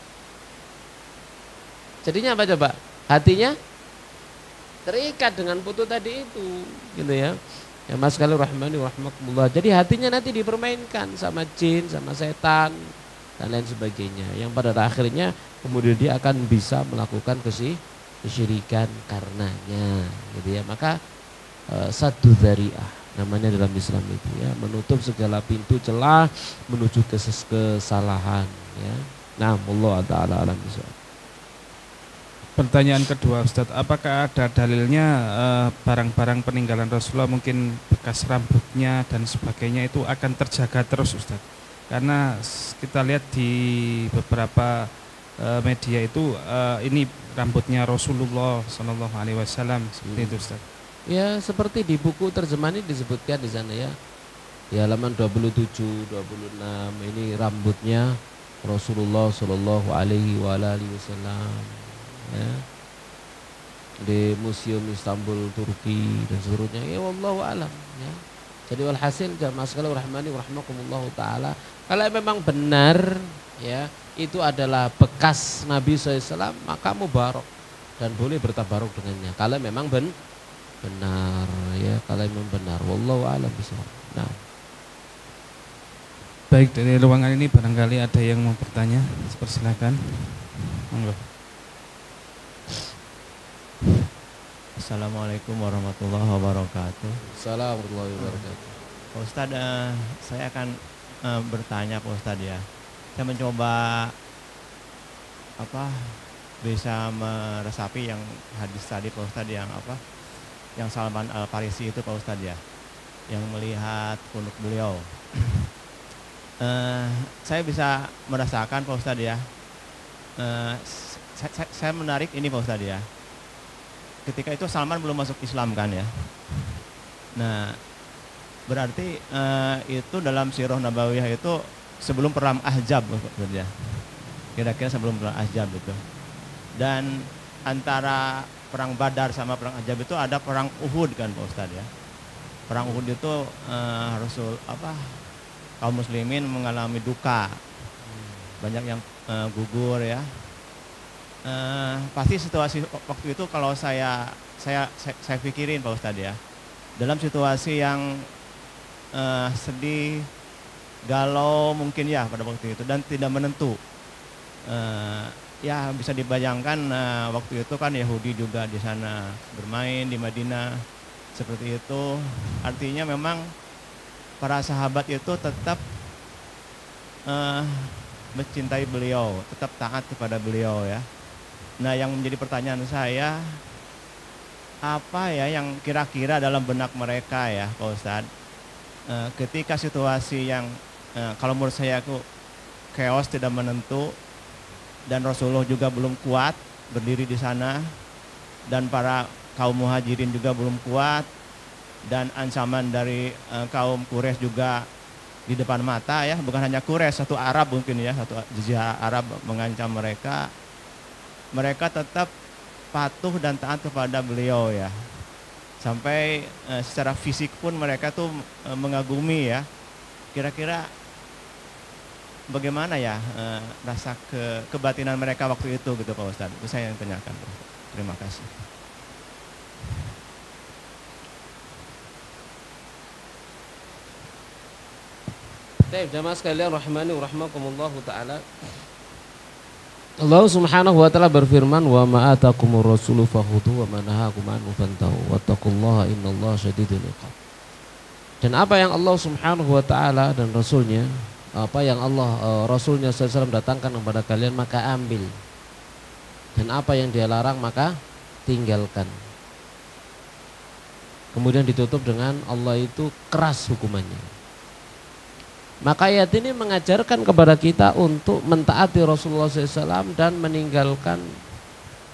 Jadinya apa coba? Hatinya terikat dengan foto tadi itu, gitu ya. Ya mas sekali rahmani wa rahmakumullah. Jadi hatinya nanti dipermainkan sama jin, sama setan dan lain sebagainya. Yang pada akhirnya kemudian dia akan bisa melakukan kesyirikan karenanya, gitu ya. Maka saddu dzari'ah namanya dalam Islam itu ya, menutup segala pintu celah menuju ke kesalahan ya. Nah, Allah taala alam bisawab. Pertanyaan kedua Ustadz, apakah ada dalilnya barang-barang peninggalan Rasulullah, mungkin bekas rambutnya dan sebagainya itu akan terjaga terus Ustadz? Karena kita lihat di beberapa media itu ini rambutnya Rasulullah Shallallahu Alaihi Wasallam seperti itu Ustaz. Ya seperti di buku terjemahan ini disebutkan di sana ya. Di halaman 27, 26 ini rambutnya Rasulullah Shallallahu Alaihi Wasallam. Ya. Di Museum Istanbul Turki dan seluruhnya. Ya wallahu alam ya. Jadi walhasil jamaah sekalian rahmani wa rahmakumullah taala, kalau memang benar ya itu adalah bekas Nabi SAW, maka mubarok dan boleh bertabaruk dengannya kalau memang benar ya, kalau memang benar. Wallahu a'lam bishawab. Nah. Baik, dari ruangan ini barangkali ada yang mau bertanya, persilakan. Monggo. Assalamualaikum warahmatullahi wabarakatuh. Assalamualaikum warahmatullahi wabarakatuh. Pak Ustadz, saya akan bertanya Pak Ustadz ya. Saya mencoba bisa meresapi yang hadis tadi Pak Ustadz, yang Salman Al-Farisi itu Pak Ustadz ya, yang melihat kunuk beliau. Saya bisa merasakan Pak Ustadz ya, saya menarik ini Pak Ustadz ya, ketika itu Salman belum masuk Islam kan ya. Nah berarti itu dalam Sirah Nabawiyah itu sebelum perang Ahzab ya, kira-kira sebelum perang Ahzab itu. Dan antara perang Badar sama perang Ahzab itu ada perang Uhud kan Pak Ustadz ya. Perang Uhud itu kaum muslimin mengalami duka, banyak yang gugur ya. Pasti situasi waktu itu kalau saya pikirin Pak Ustadz ya, dalam situasi yang sedih, galau mungkin ya pada waktu itu dan tidak menentu. Ya bisa dibayangkan waktu itu kan Yahudi juga di sana bermain di Madinah seperti itu. Artinya memang para sahabat itu tetap mencintai beliau, tetap taat kepada beliau ya. Nah yang menjadi pertanyaan saya, apa ya yang kira-kira dalam benak mereka ya Pak Ustadz, ketika situasi yang kalau menurut saya itu chaos, tidak menentu, dan Rasulullah juga belum kuat berdiri di sana, dan para kaum muhajirin juga belum kuat, dan ancaman dari kaum Quraisy juga di depan mata ya, bukan hanya Quraisy, satu Arab mungkin ya, satu jazirah Arab mengancam mereka. Mereka tetap patuh dan taat kepada beliau ya, sampai secara fisik pun mereka tuh mengagumi ya. Kira-kira bagaimana ya rasa kebatinan mereka waktu itu gitu Pak Ustadz? Itu saya yang tanyakan. Terima kasih. Baik, jamaah sekalian rahimani wa rahmakumullah taala. Allah Subhanahu wa taala berfirman, "Wa ma atakumur rasulu fakhudhu wa ma nahakum anhu fantahu wattaqullaha innallaha syadidul iqab." Dan apa yang Allah Subhanahu wa taala dan rasulnya apa yang Allah Rasulnya SAW datangkan kepada kalian maka ambil, dan apa yang dia larang maka tinggalkan. Kemudian ditutup dengan Allah itu keras hukumannya. Maka ayat ini mengajarkan kepada kita untuk mentaati Rasulullah SAW dan meninggalkan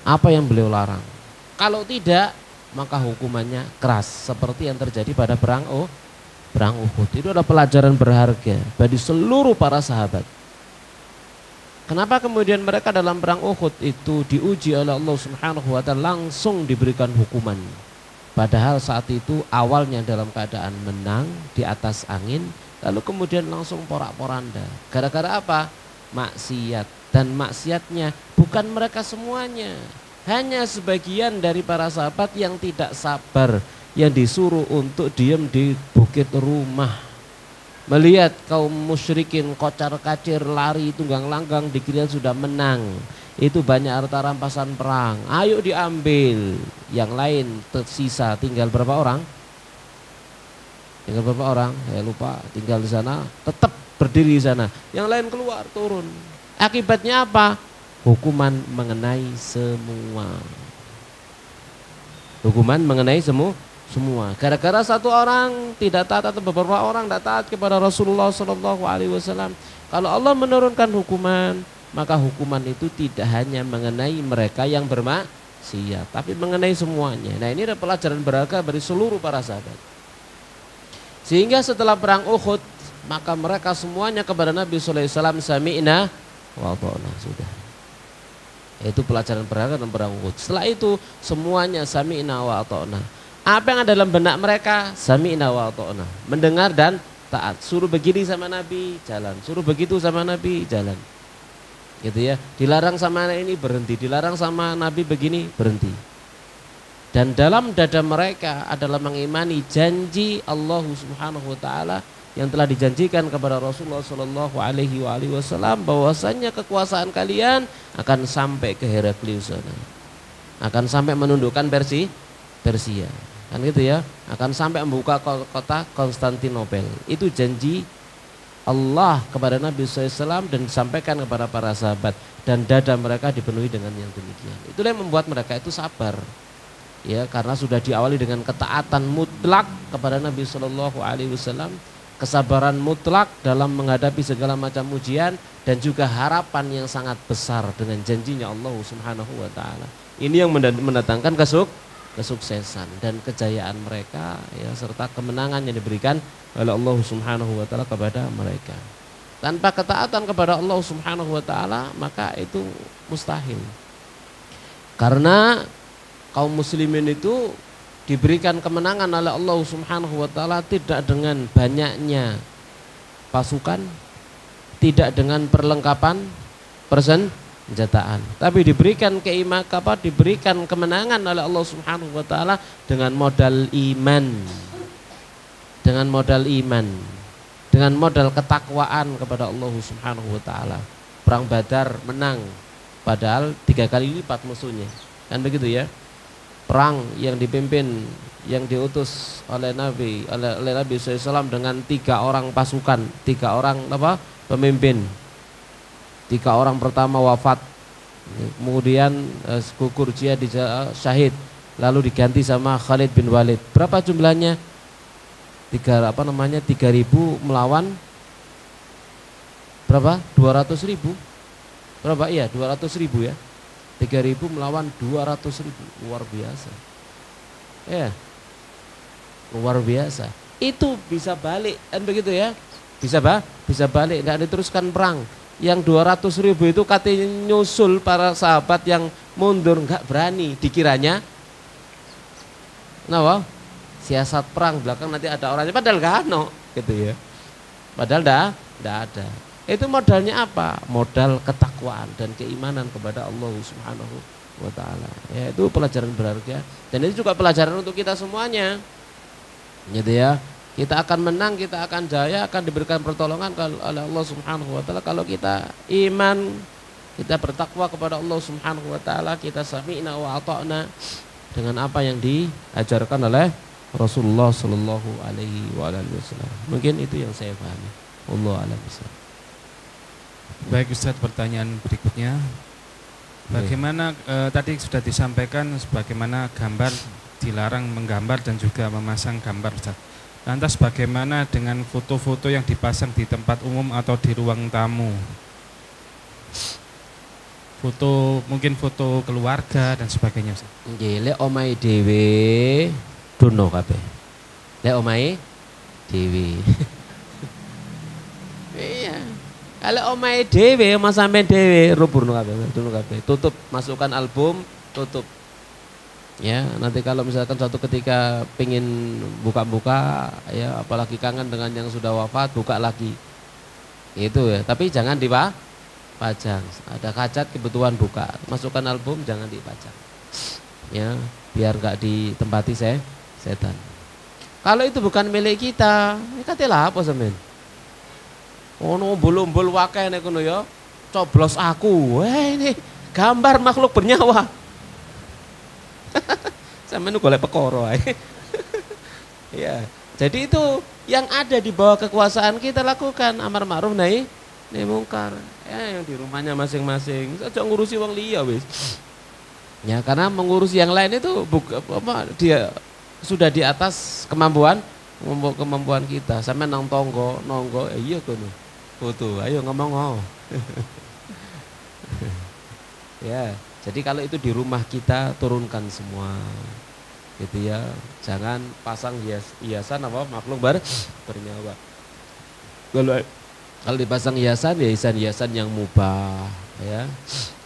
apa yang beliau larang. Kalau tidak, maka hukumannya keras, seperti yang terjadi pada perang Uhud. Itu adalah pelajaran berharga bagi seluruh para sahabat. Kenapa kemudian mereka dalam perang Uhud itu diuji oleh Allah Subhanahu wa taala, langsung diberikan hukuman. Padahal saat itu awalnya dalam keadaan menang di atas angin, lalu kemudian langsung porak-poranda. Gara-gara apa? Maksiat. Dan maksiatnya bukan mereka semuanya, hanya sebagian dari para sahabat yang tidak sabar, yang disuruh untuk diam di bukit rumah, melihat kaum musyrikin kocar-kacir lari tunggang langgang dikira sudah menang. Itu banyak harta rampasan perang, ayo diambil. Yang lain tersisa tinggal berapa orang? Tinggal berapa orang? Saya lupa. Tinggal di sana, tetap berdiri di sana. Yang lain keluar, turun. Akibatnya apa? Hukuman mengenai semua. Hukuman mengenai semua. Gara-gara satu orang tidak taat atau beberapa orang tidak taat kepada Rasulullah SAW. Kalau Allah menurunkan hukuman, maka hukuman itu tidak hanya mengenai mereka yang bermaksiat, tapi mengenai semuanya. Nah, ini adalah pelajaran berharga bagi seluruh para sahabat. Sehingga setelah perang Uhud, maka mereka semuanya kepada Nabi SAW sami'na wa ata'na, sudah. Itu pelajaran berharga dalam perang Uhud. Setelah itu semuanya sami'na wa ata'na. Apa yang ada dalam benak mereka? Sami'na wa ata'na, mendengar dan taat. Suruh begini sama Nabi, jalan. Suruh begitu sama Nabi, jalan. Gitu ya. Dilarang sama ini, berhenti. Dilarang sama Nabi begini, berhenti. Dan dalam dada mereka adalah mengimani janji Allah Subhanahu wa taala yang telah dijanjikan kepada Rasulullah sallallahu alaihi wasallam, bahwasanya kekuasaan kalian akan sampai ke Heraklius sana. Akan sampai menundukkan Persia. Kan gitu ya. Akan sampai membuka kota Konstantinopel. Itu janji Allah kepada Nabi SAW dan disampaikan kepada para sahabat, dan dada mereka dipenuhi dengan yang demikian. Itulah yang membuat mereka itu sabar, ya, karena sudah diawali dengan ketaatan mutlak kepada Nabi SAW, kesabaran mutlak dalam menghadapi segala macam ujian, dan juga harapan yang sangat besar dengan janjinya Allah Subhanahu wa taala. Ini yang mendatangkan kesuksesan dan kejayaan mereka, ya, serta kemenangan yang diberikan oleh Allah Subhanahu wa taala kepada mereka. Tanpa ketaatan kepada Allah Subhanahu wa taala, maka itu mustahil. Karena kaum muslimin itu diberikan kemenangan oleh Allah Subhanahu wa taala tidak dengan banyaknya pasukan, tidak dengan perlengkapan persenjataan, tapi diberikan diberikan kemenangan oleh Allah Subhanahu wa taala dengan modal iman. Dengan modal ketakwaan kepada Allah Subhanahu wa taala. Perang Badar menang, padahal 3 kali lipat musuhnya. Kan begitu ya. Perang yang dipimpin, yang diutus oleh Nabi SAW dengan 3 orang pasukan, 3 orang pemimpin. 3 orang pertama wafat, kemudian gugur jihad syahid, lalu diganti sama Khalid bin Walid. Berapa jumlahnya? 3.000 melawan berapa? 200.000. Berapa? Iya, 200.000 ya. 3.000 melawan 200.000. Luar biasa. Ya. Luar biasa. Itu bisa balik, kan begitu ya? Bisa balik, enggak diteruskan perang. Yang 200.000 itu katanya nyusul para sahabat yang mundur, enggak berani, dikiranya kenapa? Siasat perang belakang nanti ada orangnya, padahal gak ada gitu ya. Padahal enggak ada. Itu modalnya apa? Modal ketakwaan dan keimanan kepada Allah Subhanahu wa taala. Ya, itu pelajaran berharga dan itu juga pelajaran untuk kita semuanya. Gitu ya. Kita akan menang, kita akan jaya, akan diberikan pertolongan oleh Allah Subhanahu wa taala kalau kita iman, kita bertakwa kepada Allah Subhanahu wa taala, kita sami'na wa ata'na dengan apa yang diajarkan oleh Rasulullah sallallahu alaihi wasallam. Mungkin itu yang saya pahami. Wallahu a'lam bishawab. Baik Ustadz, pertanyaan berikutnya. Bagaimana tadi sudah disampaikan bagaimana gambar dilarang menggambar dan juga memasang gambar Ustadz. Lantas bagaimana dengan foto-foto yang dipasang di tempat umum atau di ruang tamu? Foto, mungkin foto keluarga dan sebagainya Ustadz. Nggih, lek omahe dhewe dono kabeh. Lek omahe dhewe. Iya. Kalau omahe dhewe, mas sampean dhewe ruburno kabeh, dono kabeh. Tutup, masukkan album, tutup. Ya, nanti kalau misalkan suatu ketika pingin buka-buka, ya apalagi kangen dengan yang sudah wafat, buka lagi. Itu ya, tapi jangan dipajang. Ada kacat kebutuhan buka, masukkan album, jangan dipajang. Ya, biar enggak ditempati setan. Kalau itu bukan milik kita, ini katelah apa sampean? Ono umbul-umbul wakeh nek ngono ya. Coblos aku. Ini gambar makhluk bernyawa. Sampeyan golek perkara ae. Ya. Jadi itu yang ada di bawah kekuasaan kita lakukan, amar ma'ruf nahi mungkar. Ya, yang di rumahnya masing-masing. Aja ngurusi wong liya wis. Ya, karena mengurusi yang lain itu dia sudah di atas kemampuan kita. Sampeyan nang tangga, nonggo, iya kono. Foto, ayo ngomong oh. Ya, jadi kalau itu di rumah kita turunkan semua, gitu ya. Jangan pasang hiasan apa makhluk bernyawa. Kalau dipasang hiasan, ya hiasan yang mubah, ya.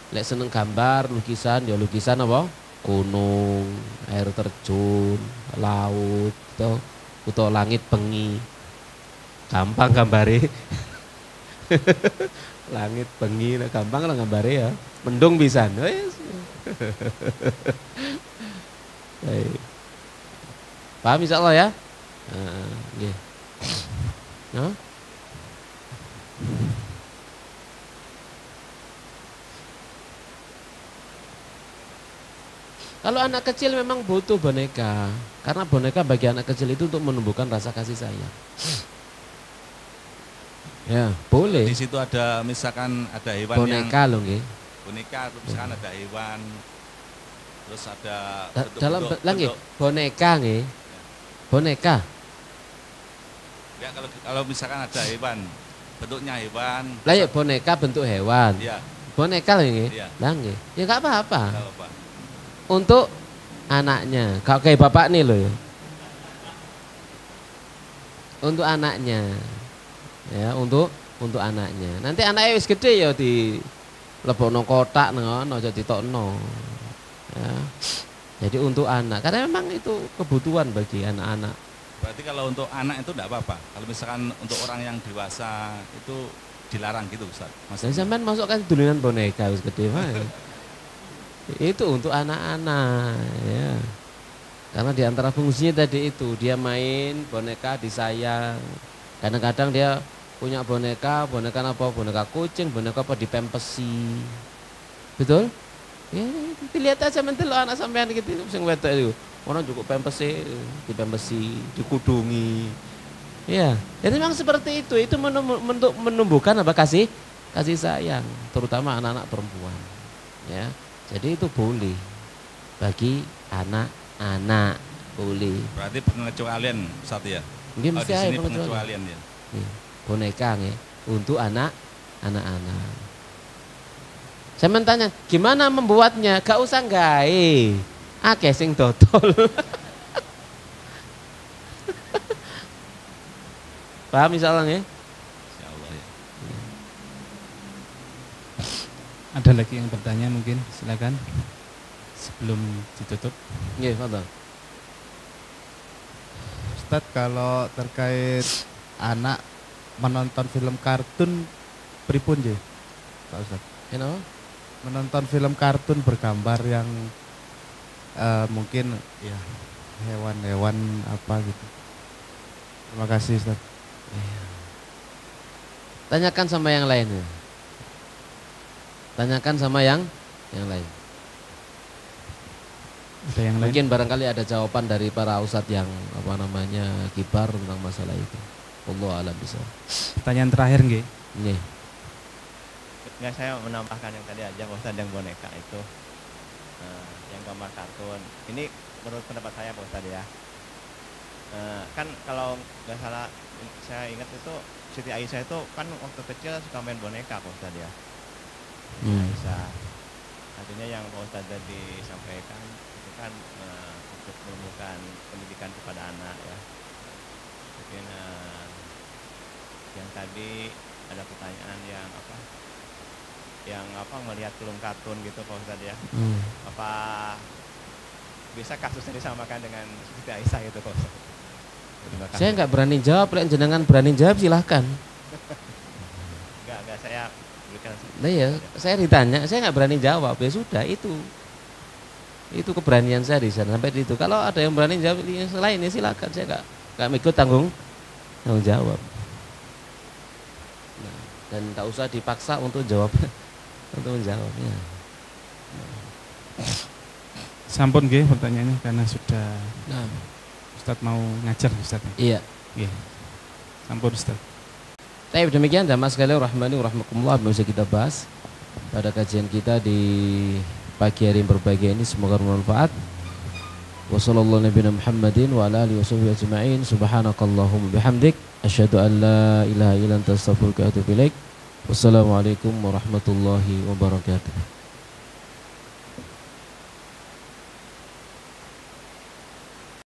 Lek seneng gambar, lukisan, ya lukisan apa? Gunung, air terjun, laut, atau langit bengi. Gampang gambare. Langit bengi gampang lah gambare ya. Mendung pisan. Wis. Paham insyaallah ya? Nggih. No? Kalau anak kecil memang butuh boneka, karena boneka bagi anak kecil itu untuk menumbuhkan rasa kasih sayang. Ya, boleh. Di situ ada misalkan ada hewan boneka yang loh nggih. Boneka, misalkan ada hewan. Terus ada dalam lagi boneka nggih. Boneka. Ya kalau misalkan ada hewan, bentuknya hewan. Lah ya boneka bentuk hewan. Iya. Boneka loh nggih. Iya. Lah nggih. Ya enggak apa-apa. Enggak apa. Untuk anaknya, kalau kayak bapak nih loh ya. Untuk anaknya. Ya, untuk anaknya. Nanti anaknya wis gede ya di lebokno kotak ngono aja ditokno. Ya. Jadi untuk anak, karena memang itu kebutuhan bagi anak-anak. Berarti kalau untuk anak itu enggak apa-apa. Kalau misalkan untuk orang yang dewasa itu dilarang gitu Ustaz. Mas sampean masukkan duluan boneka wis gede mah. Itu untuk anak-anak ya. Karena di antara fungsinya tadi itu dia main boneka disayang. Kadang-kadang dia punya boneka apa? Boneka kucing, boneka apa dipempesi. Betul? Ya, dilihat aja mentel anak sampean gitu sing wedok itu. Orang cukup pempesi, dipempesi, dikudungi. Ya, jadi memang seperti itu. Itu menumbuhkan apa kasih sayang, terutama anak-anak perempuan. Ya. Jadi itu boleh bagi anak-anak, boleh. Berarti pengecualian Ustaz ya. Mungkin mesti di sini ada pengecualian ya. Boneka ya, untuk anak-anak. Saya mentanya, gimana membuatnya? Gak usah gawe. Akeh sing dodol. Paham insyaallah ya? Insyaallah ya. Ada lagi yang bertanya mungkin, silakan sebelum ditutup. Nggih, fadhol. Ustaz, kalau terkait anak menonton film kartun pripun nggih? Pak Ustaz. Kenapa? Menonton film kartun bergambar yang mungkin ya hewan-hewan apa gitu. Terima kasih Ustaz. Tanyakan sama yang lain ya. Tanyakan sama yang lain. Ada yang lain? Mungkin barangkali ada jawaban dari para ustadz yang kibar tentang masalah itu. Wallahu a'lam bishawab. Pertanyaan terakhir nggih. Nggih. Nggak, saya menambahkan yang tadi aja Pak Ustadz, yang boneka itu, yang gambar kartun. Ini menurut pendapat saya Pak Ustadz ya. Kan kalau nggak salah saya ingat itu Siti Aisyah itu kan waktu kecil suka main boneka Pak Ustadz ya. Aisyah. Artinya yang Pak Ustadz tadi sampaikan itu kan untuk menemukan pendidikan kepada anak ya. Mungkin yang tadi ada pertanyaan yang melihat film kartun gitu Pak Ustadz ya. Apa bisa kasusnya disamakan dengan Siti Aisyah gitu Pak Ustadz? Saya nggak berani jawab, lek jenengan berani jawab silahkan. Enggak, saya berikan. Nah ya, saya ditanya, saya nggak berani jawab, ya sudah itu keberanian saya di sana sampai di itu. Kalau ada yang berani jawab yang selain ya silakan, saya nggak ikut tanggung jawab. Nah, dan tak usah dipaksa untuk jawab, untuk menjawabnya. Sampun nggih pertanyaannya karena sudah Nah, Ustadz mau ngajar Ustadz. iya. Nggih. Sampun Ustadz. Tapi demikian jamaah sekalian rahmani rahmakumullah, bisa kita bahas pada kajian kita di pagi hari yang berbahagia ini, semoga bermanfaat. Wassallallahu nabiyana Muhammadin wa ala alihi washabihi ajma'in. Subhanakallahumma bihamdik asyhadu an la ilaha illa anta astaghfiruka wa atubu ilaik. Wassalamualaikum warahmatullahi wabarakatuh.